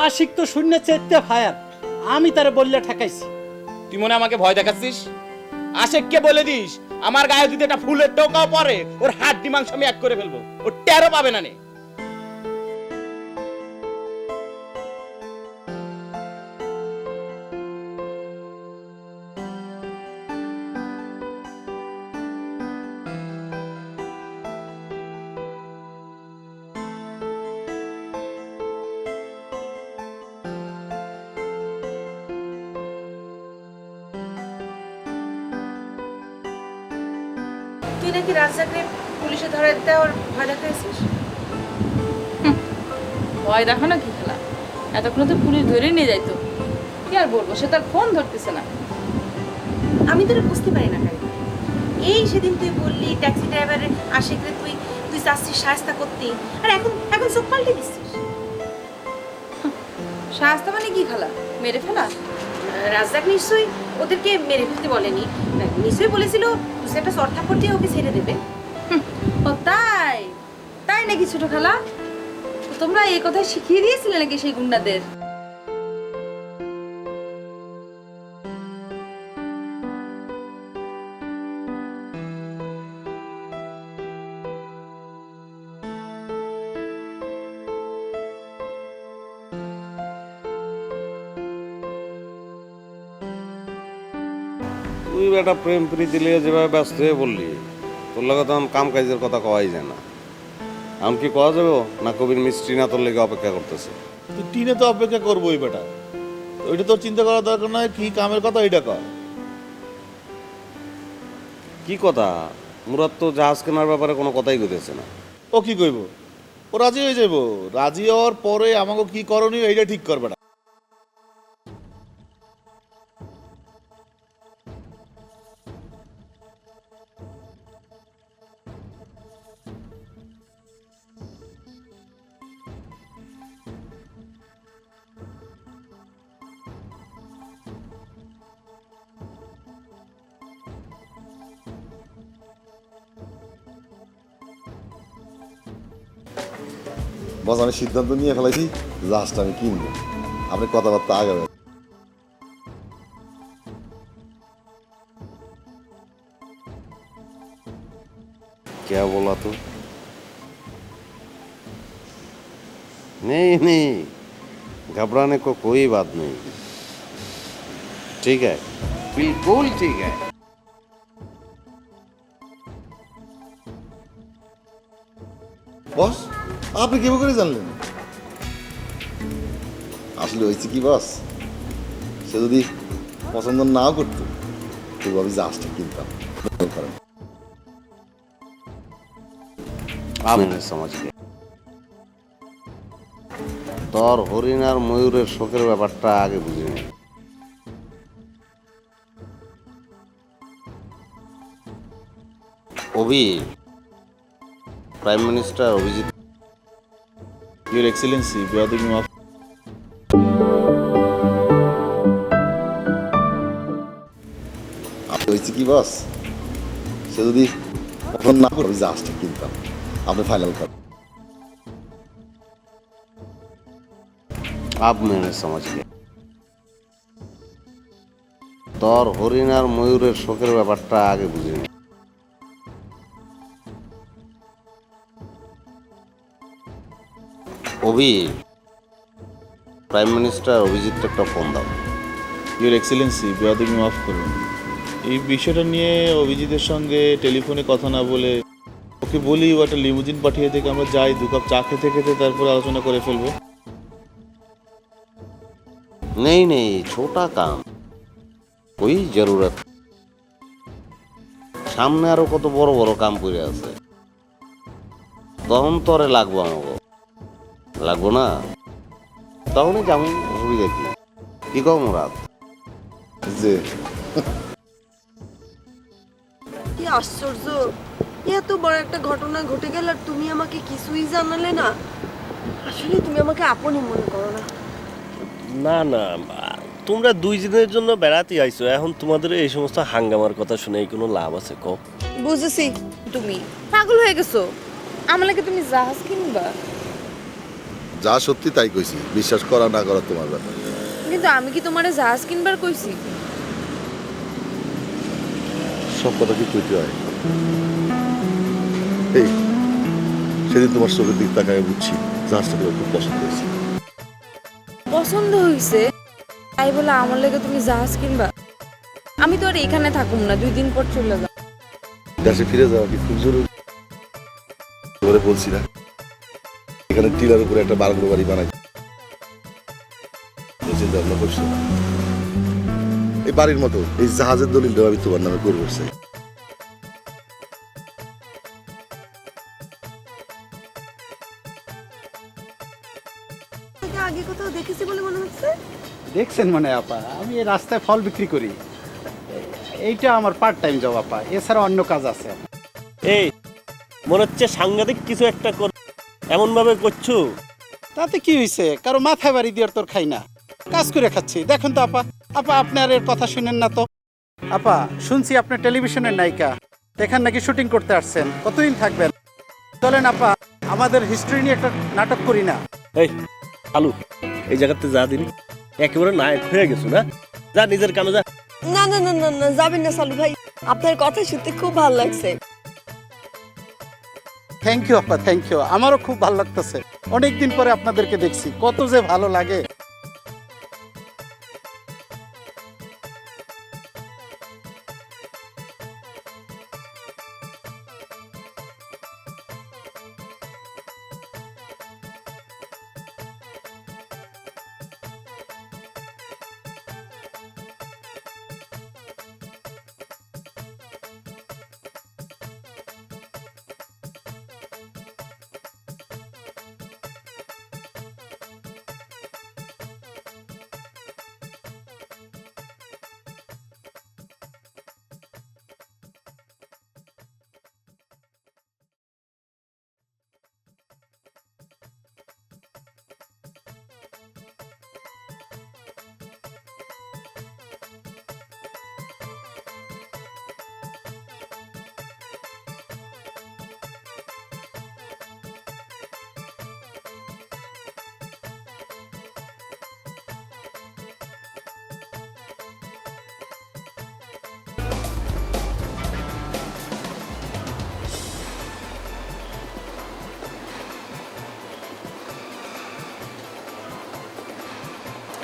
আশিক তো শূন্য চেতে ফায়ার, আমি তারে বললে ঠেকাইছি। তুই মনে আমাকে ভয় দেখাচ্ছিস? আশেককে বলে দিস আমার গায়ে যদি একটা ফুলের টোকাও পরে, ওর হাড্ডি মাংস আমি এক করে ফেলবো, ও টেরও পাবে না নে। তুই নাকি রাজ্জাকরে পুলিশে ধরে দেওয়ার ভয় দেখাইছিস? ভয় দেখো না কি খেলা, এতক্ষণ তো পুলিশ ধরে নিয়ে যাইতো। কি আর বলবো, সে তার ফোন ধরতেছে না। আমি তোরে বুঝতে পারি না কারিনা। এই সেদিন তুই বললি ট্যাক্সি ড্রাইভারের আশিকরে তুই তুই চাচ্ছিস সাহায্য করতে, আর এখন এখন চোখ পাল্টে দিচ্ছিস। শাস্তা মানে কি খেলা, মেরে ফেলা? রাজ্জাক নিশ্চয়ই ওদেরকে মেরে ফেলতে বলেনি, নিশ্চয়ই বলেছিল তুই একটা চড়থাপ্পড় দিয়ে ওকে ছেড়ে দেবে। ও তাই? তাই নাকি ছোট খেলা? তো তোমরা এই কথা শিখিয়ে দিয়েছিলে নাকি সেই গুন্ডাদের? তুই বেটা প্রেম প্রীতি লিয়ে যেভাবে ব্যস্ত হয়ে বললি, তোর লাগে তো কাম কাজের কথা কওয়াই যায় না। আম কি কওয়া যাবে না কবির মিস্ত্রি না তোর লেগে অপেক্ষা করতেছে? তুই টিনে তো অপেক্ষা করবোই বেটা, ওইটা তোর চিন্তা করার দরকার নয়। কি কামের কথা ওইটা কর। কি কথা? মুরাদ তো জাহাজ কেনার ব্যাপারে কোনো কথাই কইতেছে না। ও কি কইব? ও রাজি হয়ে যাবো, রাজি হওয়ার পরে আমাকে কি করণীয় এইটা ঠিক করবে না। বস, আমি সিদ্ধান্ত নিয়ে ফেলাইছি, জাহাজটা আমি কিনবো। আপনি কথাবার্তা আগাবেন। क्या बोला तू? नहीं नहीं, घबराने को कोई बात नहीं। ठीक है, बिल्कुल ठीक है। বস, আপনি কি করে জানলেন? আসলে হয়েছে কি বস, সে যদি পছন্দ নাও করতো তবু আমি জাহাজটা কিনতাম। আমি সমাজ গে তোর হরিণ আর ময়ূরের শোকের ব্যাপারটা আগে বুঝিনি। Abhi, prime minister Abhijit. Your excellency, বেয়াদবি মাফ। আপনি হয়েছে কি বস, সে যদি এখন না করে জাহাজটা কিনতাম, আপনি ফাইনাল কর। আপ মেনে সমাজ কে তোর হরিণ আর ময়ূরের শোকের ব্যাপারটা আগে বুঝিনি। অভি, প্রাইম মিনিস্টার অভিজিৎ একটা ফোন দাও। ইউর এক্সেলেন্সি, বেয়াদবি মাফ করুন। এই বিষয়টা নিয়ে অভিজিতের সঙ্গে টেলিফোনে কথা না বলে ওকে বলি ও একটা লিমুজিন পাঠিয়ে থেকে আমরা যাই, 2 কাপ চা খেতে খেতে তারপরে আলোচনা করে ফেলবো। नहीं नहीं, छोटा काम, कोई जरूरत। সামনে আরো কত বড় বড় কাম করে আছে, তখন তোরে লাগবো, আমাকে লাগবো না, তখনই যেমন অসুবিধা কি কম রাত। যে কি আশ্চর্য, এত বড় একটা ঘটনা ঘটে গেল আর তুমি আমাকে কিছুই জানালে না। আসলে তুমি আমাকে আপনই মনে করো না। না না, তোমরা 2 দিনের জন্য বেড়াতে আইছো, এখন তোমাদের এই সমস্ত হাঙ্গামার কথা শুনে কোনো লাভ আছে কও? বুঝেছি। তুমি পাগল হয়ে গেছো? আমার লাগে তুমি জাহাজ কিনবা? যা সত্যি তাই কইছি, বিশ্বাস করা না করা তোমার ব্যাপার। কিন্তু আমি কি তোমারে জাহাজ কিনবার কইছি? সব কথা কি কইতে হয়? এই সেদিন তোমার চোখের দিক তাকায় বুঝছি জাহাজটা তোমার খুব পছন্দ হয়েছে। পছন্দ হইছে তাই বলে আমার লাগে তুমি জাহাজ কিনবা? আমি তো আর এখানে থাকুম না, 2 দিন পর চলে যাব। দেশে ফিরে যাওয়া কি খুব জরুরি? তোমারে বলছি না, এখানে টিলার উপরে একটা বাংলো বাড়ি বানাই চিন্তা ভাবনা করছো? এই বাড়ির মতো এই জাহাজের দলিলটা আমি তোমার নামে করবো চাই। আগে কোথাও দেখেছি বলে মনে হচ্ছে। দেখছেন মানে আপা, আমি এই রাস্তায় ফল বিক্রি করি, এইটা আমার পার্ট টাইম জব আপা, এছাড়া অন্য কাজ আছে। এই মনে হচ্ছে সাংঘাতিক কিছু একটা কর, এমন ভাবে করছো। তাতে কি হয়েছে, কারো মাথায় বাড়ি দিয়ে তোর খাই না, কাজ করে খাচ্ছি। দেখুন তো আপা, আপা আপনি আর এর কথা শুনেন না তো? আপা শুনছি আপনি টেলিভিশনের নায়িকা, এখানে নাকি শুটিং করতে আসছেন, কতদিন থাকবেন? চলেন আপা, আমাদের হিস্ট্রি নিয়ে একটা নাটক করি না? এই আলু, এই জায়গাতে যা দিন একেবারে নায়ক হয়ে গেছো না, যা নিজের কামে যা। না না না না না, যাবেন না সালু ভাই, আপনার কথা সত্যি খুব ভালো লাগছে। থ্যাংক ইউ আপা, থ্যাংক ইউ, আমারও খুব ভালো লাগতেছে। অনেকদিন পরে আপনাদেরকে দেখছি, কত যে ভালো লাগে।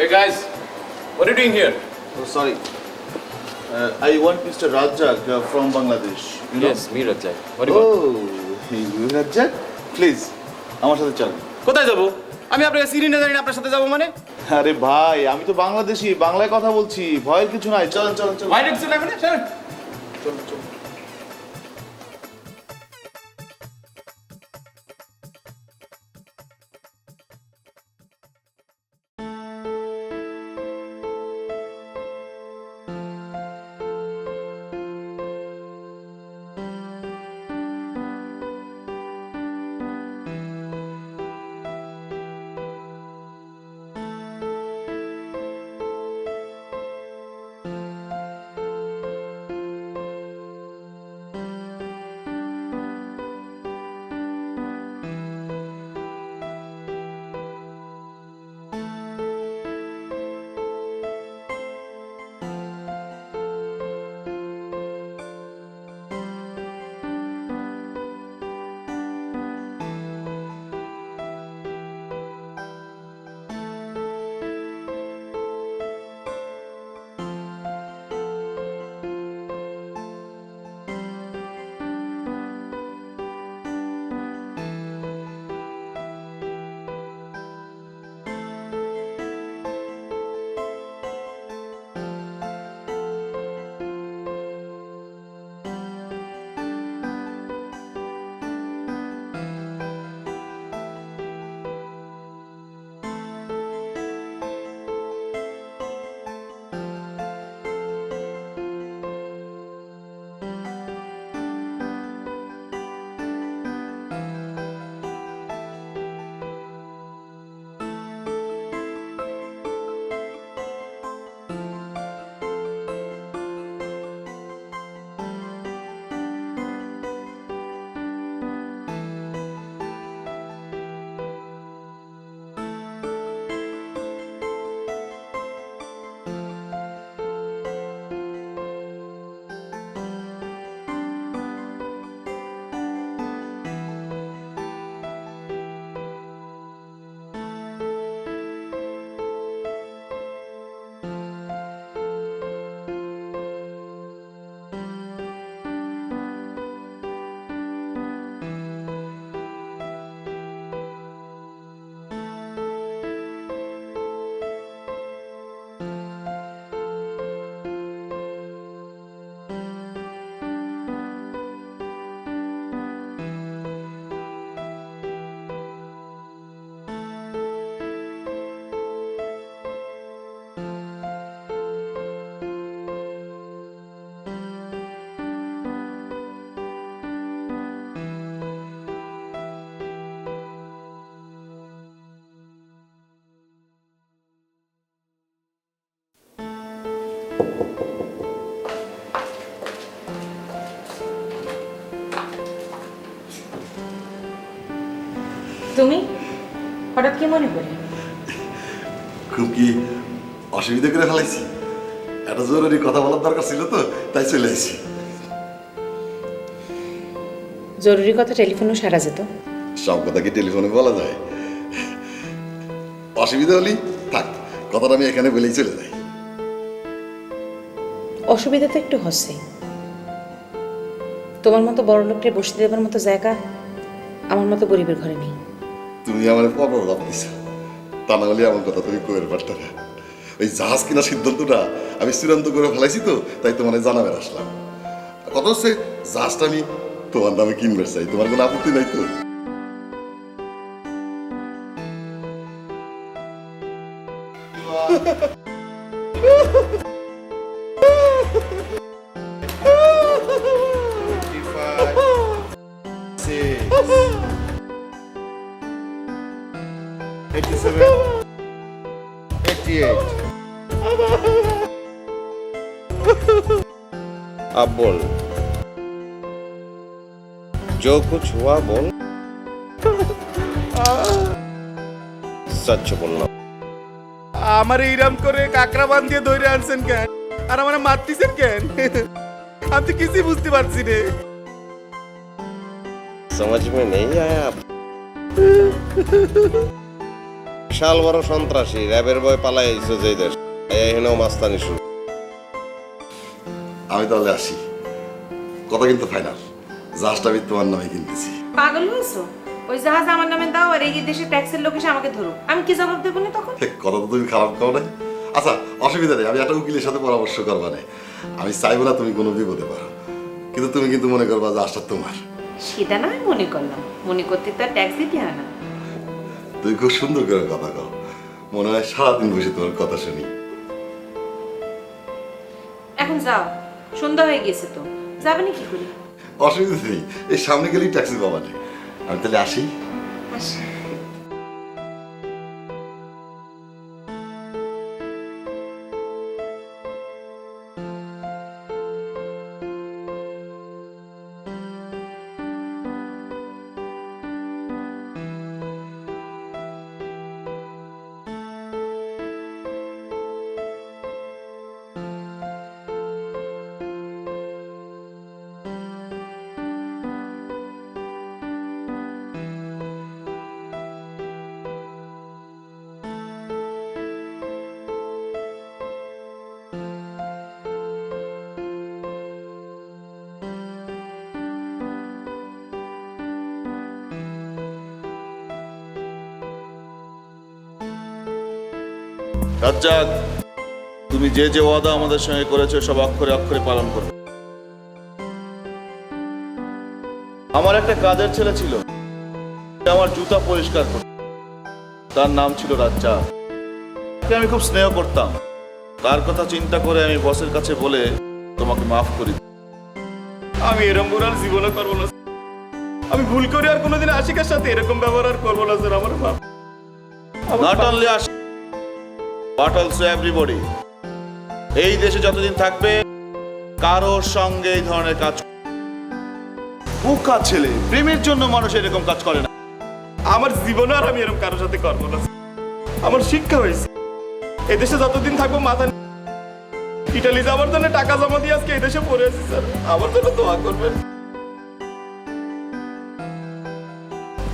Hey guys, what are you doing here? Oh, sorry. I want Mr. Rajak from Bangladesh. You know? Yes, me Rajak. What do you want? Oh, you Rajak? Please, আমার সাথে চল। কোথায় যাব? আমি আপনাকে চিনি না জানি না, আপনার সাথে যাব মানে? আরে ভাই, আমি তো বাংলাদেশি, বাংলায় কথা বলছি, ভয়ের কিছু নাই। চলেন চলেন চলেন। ভাই দেখছেন এখানে? চলেন। চলেন চলেন। তুমি হঠাৎ কি মনে করে? খুব কি অসুবিধা করে ফেলাইছি? একটা জরুরি কথা বলার দরকার ছিল তো, তাই চলে আসি। জরুরি কথা টেলিফোনও সারা যেত। সব কথা কি টেলিফোনে বলা যায়? অসুবিধা হলেই থাক, কথাটা আমি এখানে বলেই চলে যাই। অসুবিধা তো একটু হচ্ছে। তোমার মতো বড় লোককে বসতে দেবার মতো জায়গা আমার মতো গরিবের ঘরে নেই। তুমি আমার পর ভাবতেছ, তা না হলে আমার কথা তুমি কইতে পারতে না। ওই জাহাজ কেনার সিদ্ধান্তটা আমি চূড়ান্ত করে ফেলাইছি তো, তাই তোমার জানাবে আসলাম। কথা হচ্ছে জাহাজটা আমি তোমার নামে কিনবে চাই, তোমার কোনো আপত্তি নাই তো? अब बोल, जो कुछ हुआ बोल, सच बोलना। আমার এইরাম করে কাকড়া বান দিয়ে ধরে আনছেন কেন, আর আমার মারতেছেন কেন? আমি তো কিছুই বুঝতে পারছি রে। समझ में नहीं आया? বিশাল বড় সন্ত্রাসী র্যাবের বয় পালাই আইছো যে দেশ, এখানেও মাস্তানি শুরু। আমি তাহলে আসি, কথা কিন্তু ফাইনাল, জাহাজটা আমি তোমার নামে কিনতেছি। পাগল হয়েছো? ওই জাহাজ আমার নামে দাও, আর এই দেশের ট্যাক্সের লোক এসে আমাকে ধরো, আমি কি জবাব দেবো না তখন? কথা তো তুমি খারাপ খাও নাই। আচ্ছা অসুবিধা নেই, আমি একটা উকিলের সাথে পরামর্শ করবা না। আমি চাইবো না তুমি কোনো বিপদে পারো, কিন্তু তুমি কিন্তু মনে করবা জাহাজটা তোমার। সেটা না, আমি মনে করলাম, মনে করতে তো আর ট্যাক্স দিতে হয় না। তুমি খুব সুন্দর করে কথা কও, মনে হয় সারাদিন বসে তোমার কথা শুনি। এখন যাও, সন্ধ্যা হয়ে গেছে তো, যাবে না কি করি? অসুবিধা নেই, এই সামনে গেলেই ট্যাক্সি পাবা না। আমি তাহলে আসি। আসি। রাজ্জাক, তুমি যে যে ওয়াদা আমাদের সঙ্গে করেছো সব অক্ষরে অক্ষরে পালন করবে। আমার একটা কাজের ছেলে ছিল, সে আমার জুতা পরিষ্কার করত, তার নাম ছিল রাজ্জাক। তাকে আমি খুব স্নেহ করতাম। তার কথা চিন্তা করে আমি বসের কাছে বলে তোমাকে মাফ করি। আমি এরকম ভুল আর জীবনে করবো না। আমি ভুল করে আর কোনোদিন আশিকের সাথে এরকম ব্যবহার আর করবো না স্যার। আমার মাফ। Not only Ashik, but also everybody. এই দেশে যতদিন থাকবে কারোর সঙ্গে এই ধরনের কাজ, বোকা ছেলে, প্রেমের জন্য মানুষ এরকম কাজ করে না। আমার জীবনে আর আমি এরকম কারোর সাথে করবো না। আমার শিক্ষা হয়েছে, এদেশে যতদিন থাকবো মাথা ইটালি যাওয়ার জন্য টাকা জমা দিয়ে আজকে এদেশে পড়ে আছি স্যার। আমার জন্য দোয়া করবেন।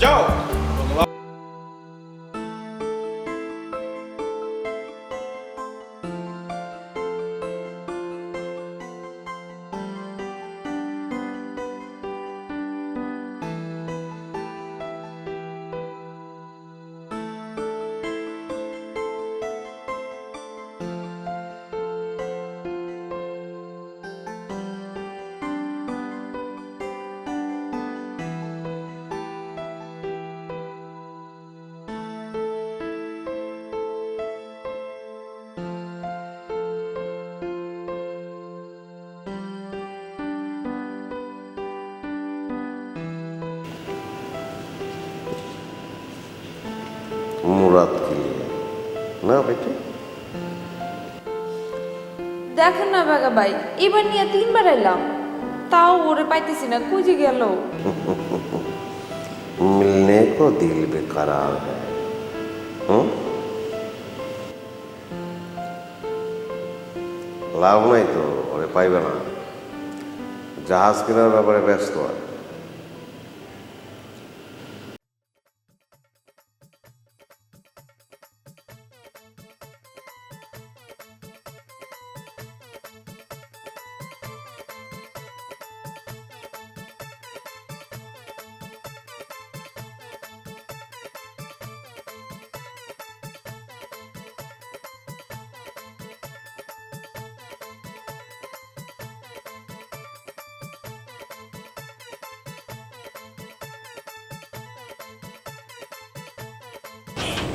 যাও। मुराद के लिए ना बेटे? দেখেন না বাগা ভাই, এবার নিয়ে 3বার এলাম, তাও ওরে পাইতেছি না, কই যে গেল? मिलने को दिल बेकरार है লাভ নাই তো, ওরে পাইবে না। জাহাজ কেনার ব্যাপারে ব্যস্ত হয়।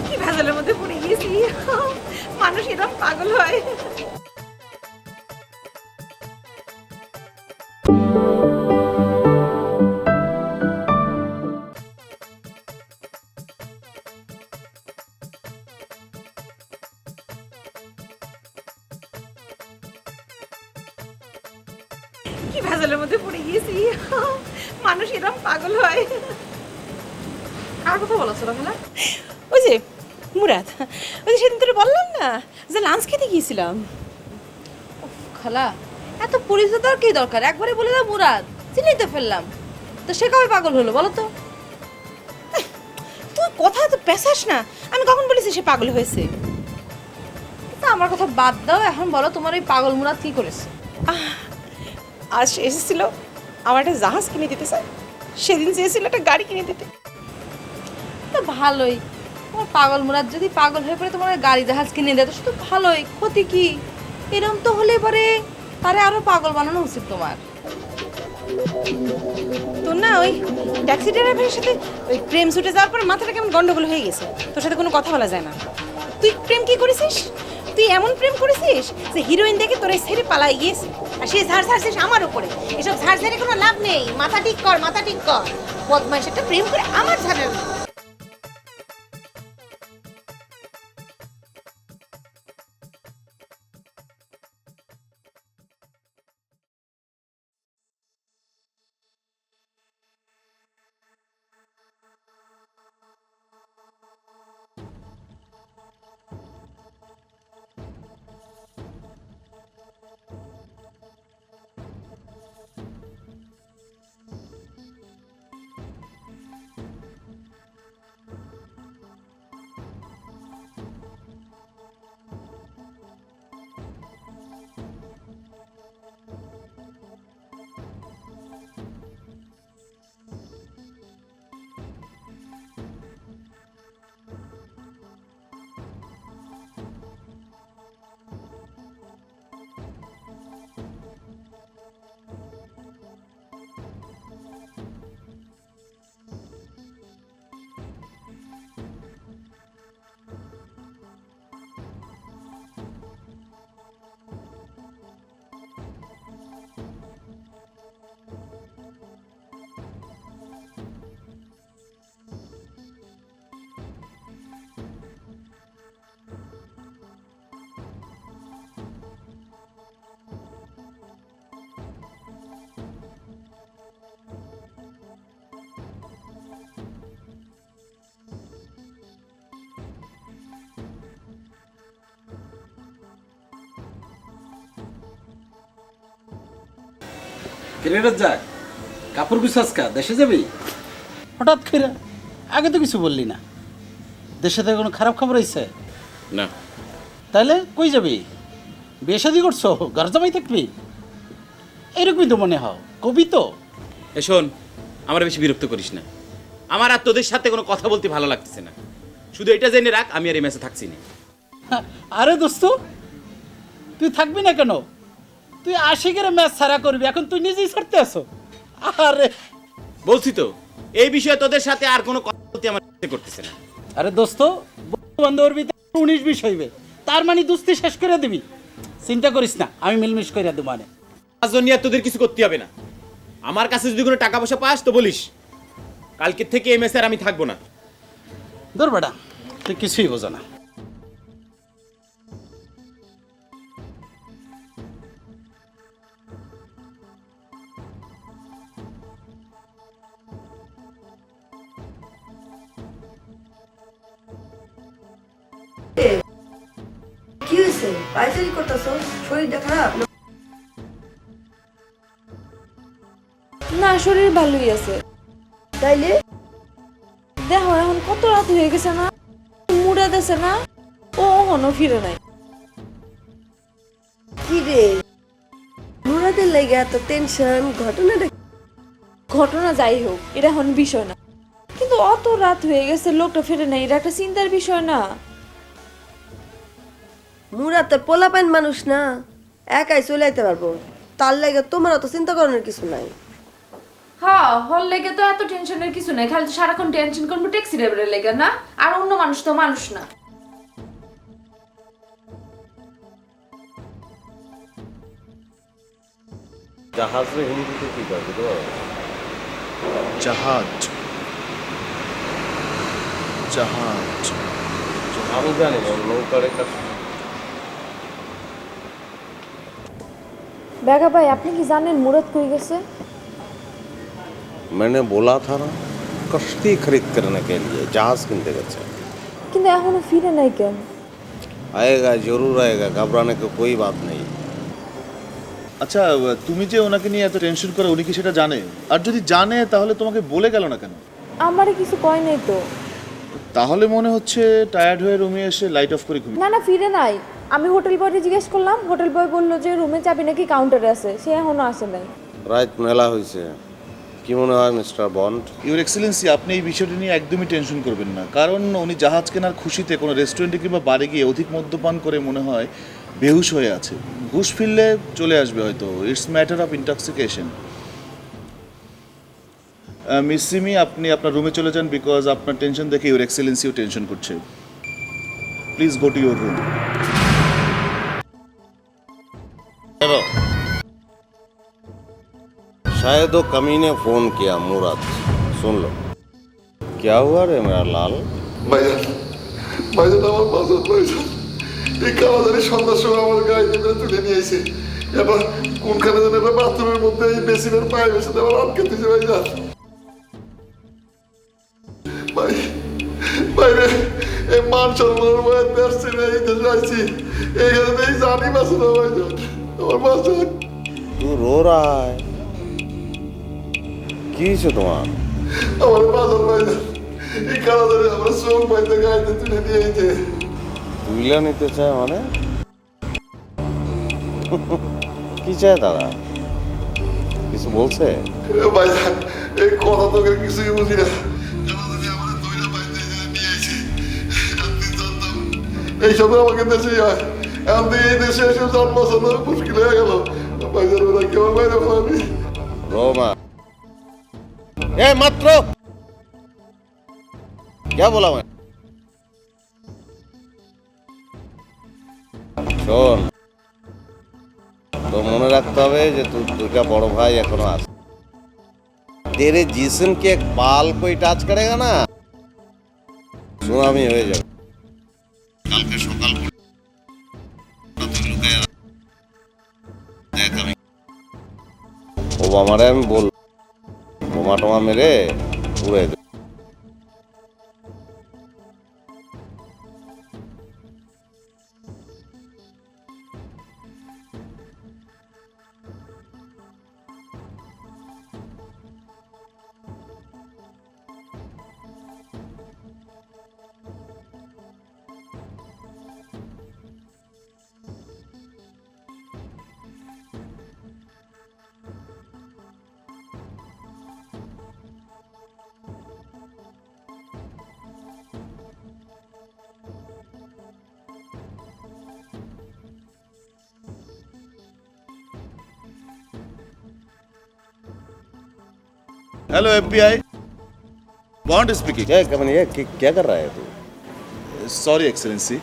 কি ভেজালের মধ্যে পড়ে গিয়েছি, মানুষ এরকম পাগল হয়। কি ভেজালের মধ্যে পড়ে গিয়েছি, মানুষ এরকম পাগল হয়। কার কথা বলছো রাহেলা? ওই যে মুরাদ, ওই যে সেদিন তোরে বললাম না যে লাঞ্চ খেতে গিয়েছিলাম। খালা, এত পরিচিত আর কি দরকার? একবারে বলে দাও মুরাদ, চিনেই তো ফেললাম। তো সে কবে পাগল হলো বলো তো? তুই কথা তো পেছাস না, আমি কখন বলেছি সে পাগল হয়েছে? তা আমার কথা বাদ দাও, এখন বলো তোমার ওই পাগল মুরাদ কি করেছে? আজ সে এসেছিল আমার একটা জাহাজ কিনে দিতে চাই, সেদিন চেয়েছিল একটা গাড়ি কিনে দিতে। তো ভালোই, তোমার পাগল মুরাদ যদি পাগল হয়ে পড়ে তোমার গাড়ি জাহাজ কিনে দেয় তো শুধু ভালোই, ক্ষতি কি? এরম তো হলে পরে তারে আরো পাগল বানানো উচিত তোমার। তোর না ওই ট্যাক্সি ড্রাইভারের সাথে ওই প্রেম ছুটে যাওয়ার পর মাথাটা কেমন গন্ডগোল হয়ে গেছে, তোর সাথে কোনো কথা বলা যায় না। তুই প্রেম কি করেছিস? তুই এমন প্রেম করেছিস যে হিরোইন দেখে তোর ছেড়ে পালাই গিয়েছে, আর সে ঝাড় ঝাড়ছিস আমার উপরে। এসব ঝাড় ঝাড়ে কোনো লাভ নেই, মাথা ঠিক কর, মাথা ঠিক কর। বদমাইশ একটা প্রেম করে আমার ঝাড়ের। কেরেটার যাক, কাপড় গুছাসকা, দেশে যাবি? হঠাৎ করে, আগে তো কিছু বললি না। দেশে থেকে কোনো খারাপ খবর হয়েছে? না। তাহলে কই যাবি? বিয়ে শাদি করছো, ঘর জামাই থাকবি? এরকমই তো মনে হও, কবি তো। শোন, আমার বেশি বিরক্ত করিস না। আমার আর তোদের সাথে কোনো কথা বলতে ভালো লাগতেছে না। শুধু এটা জেনে রাখ, আমি আর এই ম্যাচে থাকছি না। আরে দোস্ত, তুই থাকবি না কেন? তুই আশিকের ম্যাচ ছাড়া করবি, এখন তুই নিজেই ছাড়তে আসো। আরে বলছি তো, এই বিষয়ে তোদের সাথে আর কোনো কথা বলতে আমার ইচ্ছে করতেছে না। আরে দোস্ত, বন্ধু বান্ধবের ভিতরে 19-20 হইবে, তার মানে দুস্তি শেষ করে দিবি। চিন্তা করিস না, আমি মিলমিশ করে দেবো। মানে আজ নিয়ে তোদের কিছু করতে হবে না। আমার কাছে যদি কোনো টাকা পয়সা পাস তো বলিস, কালকের থেকে এই ম্যাচে আর আমি থাকবো না। ধর বেটা, তুই কিছুই বোঝো না। হয়েছে? পাইচারি করতেছো? শরীরটা খারাপ? না, শরীর ভালোই আছে। তাইলে দেখো এখন কত রাত হয়ে গেছে না, মুড়া দেছে না, ও এখনো ফিরে নাই। কি রে, মুরাদের লাগে এত টেনশন? ঘটনাটা ঘটনা যাই হোক, এটা এখন বিষয় না, কিন্তু অত রাত হয়ে গেছে, লোকটা ফিরে নাই, এটা একটা চিন্তার বিষয় না? মুরাদ তো পোলাপাইন মানুষ না, একাই চলে আইতে পারবো। তার লাগে তোমার অত চিন্তা করানোর কিছু নাই। হ্যাঁ, হল লেগে তো এত টেনশনের কিছু নাই, খালি তো সারাক্ষণ টেনশন করবো ট্যাক্সি ড্রাইভারের লেগে না, আর অন্য মানুষ তো মানুষ না। জাহাজে হিন্দিতে কি কয় বুঝতে পারো? জাহাজ জাহাজ আমি জানি না, নৌকার একটা বেগা ভাই, আপনি কি জানেন মুরাদ কই গেছে? मैंने बोला था ना, कश्ती खरीद करने के लिए जहाज किनते गए। কিন্তু এখনো ফিরে নাই কেন? आएगा जरूर आएगा, घबराने की कोई बात नहीं। আচ্ছা, তুমি যে ওনাকে নিয়ে এত টেনশন করো, উনি কি সেটা জানে? আর যদি জানে তাহলে তোমাকে বলে গেল না কেন? আমারে কিছু কয় নাই তো। তাহলে মনে হচ্ছে টায়ার্ড হয়ে রুমে এসে লাইট অফ করে ঘুমিয়ে। না না, ফিরে নাই। আমি হোটেল বয়কে জিজ্ঞেস করলাম, হোটেল বয় বললো যে রুমে চাবি নাকি কাউন্টারে আছে, সে এখনো আসে নাই। রাত মেলা হয়েছে, কি মনে হয় মিস্টার বন্ড? ইউর এক্সেলেন্সি, আপনি এই বিষয়টি নিয়ে একদমই টেনশন করবেন না, কারণ উনি জাহাজ কেনার খুশিতে কোনো রেস্টুরেন্টে কিংবা বারে গিয়ে অধিক মদ্যপান করে মনে হয় বেহুশ হয়ে আছে। হুশ ফিরলে চলে আসবে হয়তো। It's matter of intoxication. Miss Simi, আপনি আপনার রুমে চলে যান, বিকজ আপনার টেনশন দেখে ইউর এক্সেলেন্সিও টেনশন করছে। Please go to your room. चलो, शायद वो कमी ने फोन किया। मुराद, सुन लो। क्या हुआ रे मेरा लाल? ভাইজান, ভাইজান আমার বাজার ভাইজান, এই কালাদারি সন্ধ্যার সময় আমার গায়ে দিয়ে তুলে নিয়ে এসে এবার কোনখানে যেন একটা বাথরুমের মধ্যে এই বেসিনের পাইপের সাথে আবার আটকে দিয়েছে ভাইজান। ভাই, বাইরে এই মান সম্মানের বয়াতে আসছি না, এই দেশে আসছি, এইখানে এই জানি বাঁচে না ভাইজান, আমার বাঁচান। तू रो रहा है, কিছে তোমার? আমার বাজার ভাইজান, এই কালাদারি আমার চোখ বাইতে গায়ে দিয়ে তুলে নিয়ে এসে। তুইলা নিতে চায় মানে? কি চায় তারা? কিছু বলছে? ভাইজান, এই কথা তোকে কিছুই বুঝি না। কালাদারি আমার দইটা বাইতে নিয়ে এসে আপনি জানতাম এইসব আমাকে দেশেই হয়, এখন তো এই দেশে এসে জন্ম বাঁচানো মুশকিল হয়ে গেল। ভাইজান ওরা কেমন বাইরে আমি रोमा, ए मत रो। क्या बोला मैं? শোন, তো মনে রাখতে হবে যে তুই দুটা বড় ভাই এখনো আছে। तेरे जिस्म के एक बाल कोई टच करेगा ना, সুনামি হয়ে যাবে। কালকে সকাল দেখ, আমি ওবামারে আমি বল, বোমা টোমা মেরে উড়ে দেব। Hello FBI, Bond speaking. क्या कमन, ये क्या कर रहा है तू? Sorry excellency.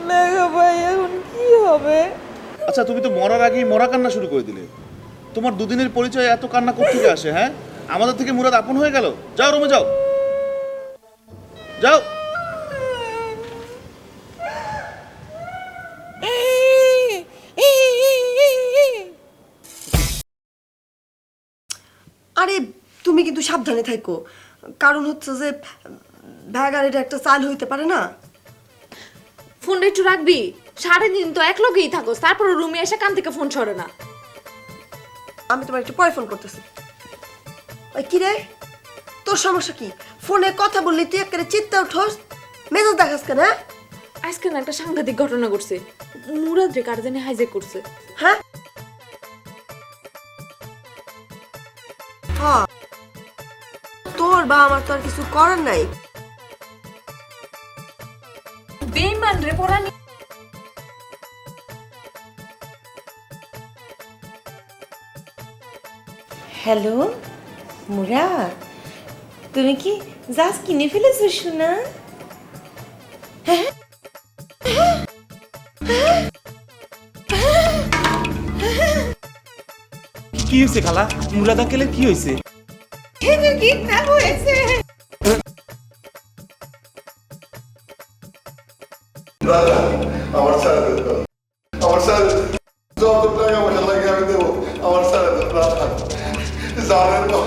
মেঘা ভাই, এখন কি হবে? আচ্ছা, তুমি তো মরার আগেই মরা কান্না শুরু করে দিলে। তোমার দুদিনের পরিচয় এত কান্না কোত্থেকে আসে? হ্যাঁ, আমাদের থেকে মুরাদ আপন হয়ে গেল। যাও রুমে যাও, যাও। আরে তুমি কিন্তু সাবধানে থাকো, কারণ হচ্ছে যে ভ্যাগারিটা একটা চাল হইতে পারে না? ফোনটা একটু রাখবি, সারাদিন তো এক লগেই থাকোস, তারপর রুমে এসে কান থেকে ফোন ছড়ে না। আমি তোমার একটু পরে ফোন করতেছি। ওই কি রে, তোর সমস্যা কি? ফোনে কথা বললি তুই একেবারে চিত্তে উঠোস, মেজাজ দেখাস কেন? আজকে না একটা সাংঘাতিক ঘটনা ঘটছে, মুরাদ রে কার জানি হাইজ্যাক করছে। হ্যাঁ হ্যাঁ, তোর বা আমার তো আর কিছু করার নাই। বেঈমান রে পরানি। হ্যালো মুরাদ, তুমি কি জাজ কিনে ফেলেছো সোনা? কি হয়েছে খালা? মুরাদ আঙ্কেলের কি হয়েছে? কিডন্যাপ হয়েছে। আমার সারা দেন, আমার সারা দেন, যত টাকা পয়সা লাগে আমি দেবো, আমার সারা দেন, জানেন না।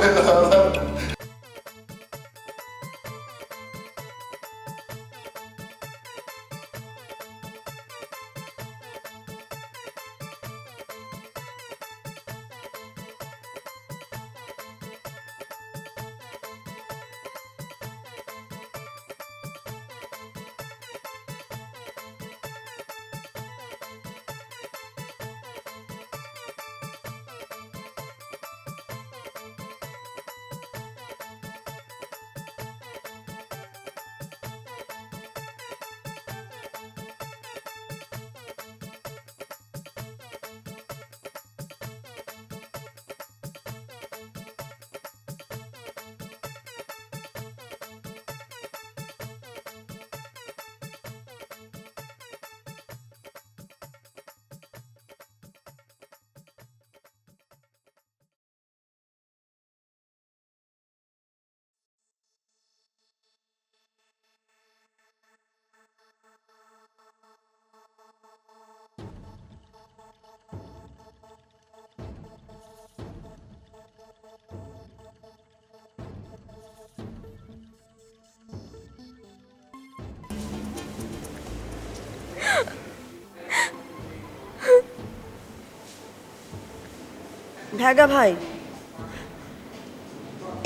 ভ্যাগা ভাই,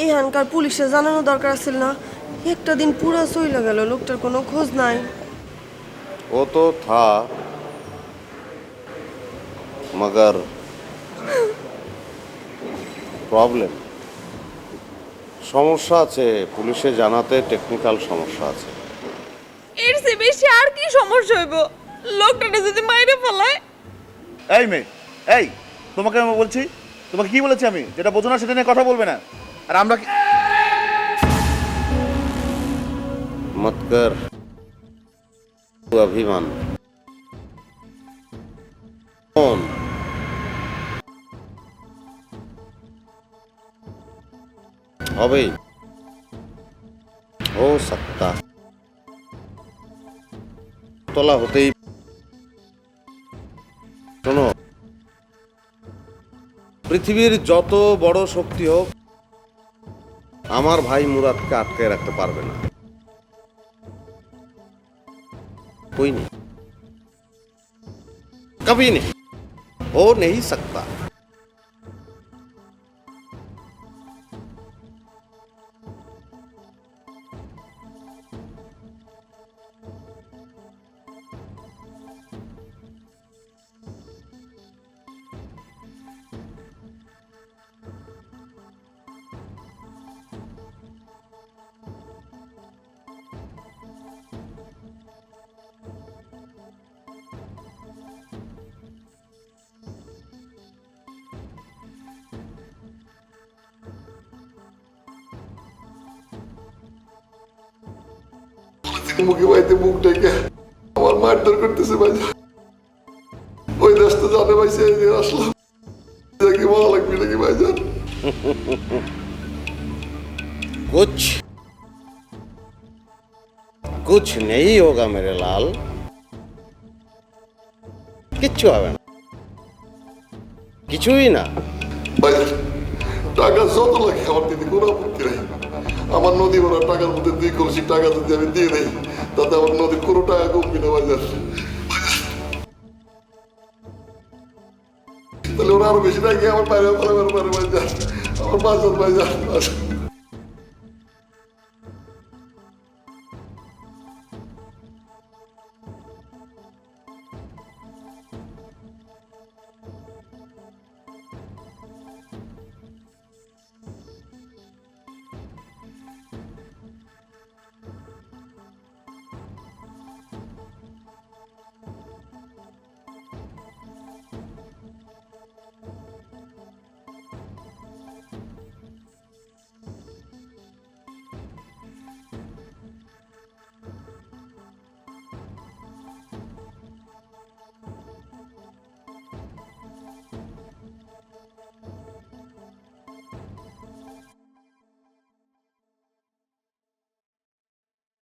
এখানকার পুলিশে জানানো দরকার ছিল না? একটা দিন পুরো চইলে গেল, লোকটার কোনো খোঁজ নাই। वो तो था मगर প্রবলেম সমস্যা আছে, পুলিশে জানাতে টেকনিক্যাল সমস্যা আছে। এর চেয়ে বেশি আর কি সমস্যা হইব? লোকটা যদি মাইরে ফেলায়। এই মেয়ে, এই তোমাকে আমি বলছি, তোমাকে কি বলেছি আমি? যেটা বোঝো না সেটা নিয়ে কথা বলবে না। আর আমরা मत कर तू अभिमान कौन अबे हो सकता तोला होते ही শোনো, পৃথিবীর যত বড় শক্তি হোক আমার ভাই মুরাদকে আটকে রাখতে পারবে না। कोई नहीं, कभी नहीं, हो नहीं सकता। মুখে বাইতে মুখ ডেকে আমার মারধর করতেছে ভাইজান। ওই দেশ তো জানে ভাইছে আসলাম, কি ভালো লাগবে নাকি ভাইজান? कुछ नहीं होगा मेरे लाल, কিচ্ছু হবে না, কিছুই না। ভাইজান টাকা যত লাগে আমার দিদি কোনো আপত্তি নাই, আমার নদী ভরা টাকার মধ্যে 2 কলসি টাকা যদি আমি দিয়ে দেই তাতে আমার নদীর কোনো টাকা কমবে না ভাইজান। তাহলে ওরা আরো বেশি টাকা আমার বাইরে ভাইজান, আমার বাঁচান ভাইজান।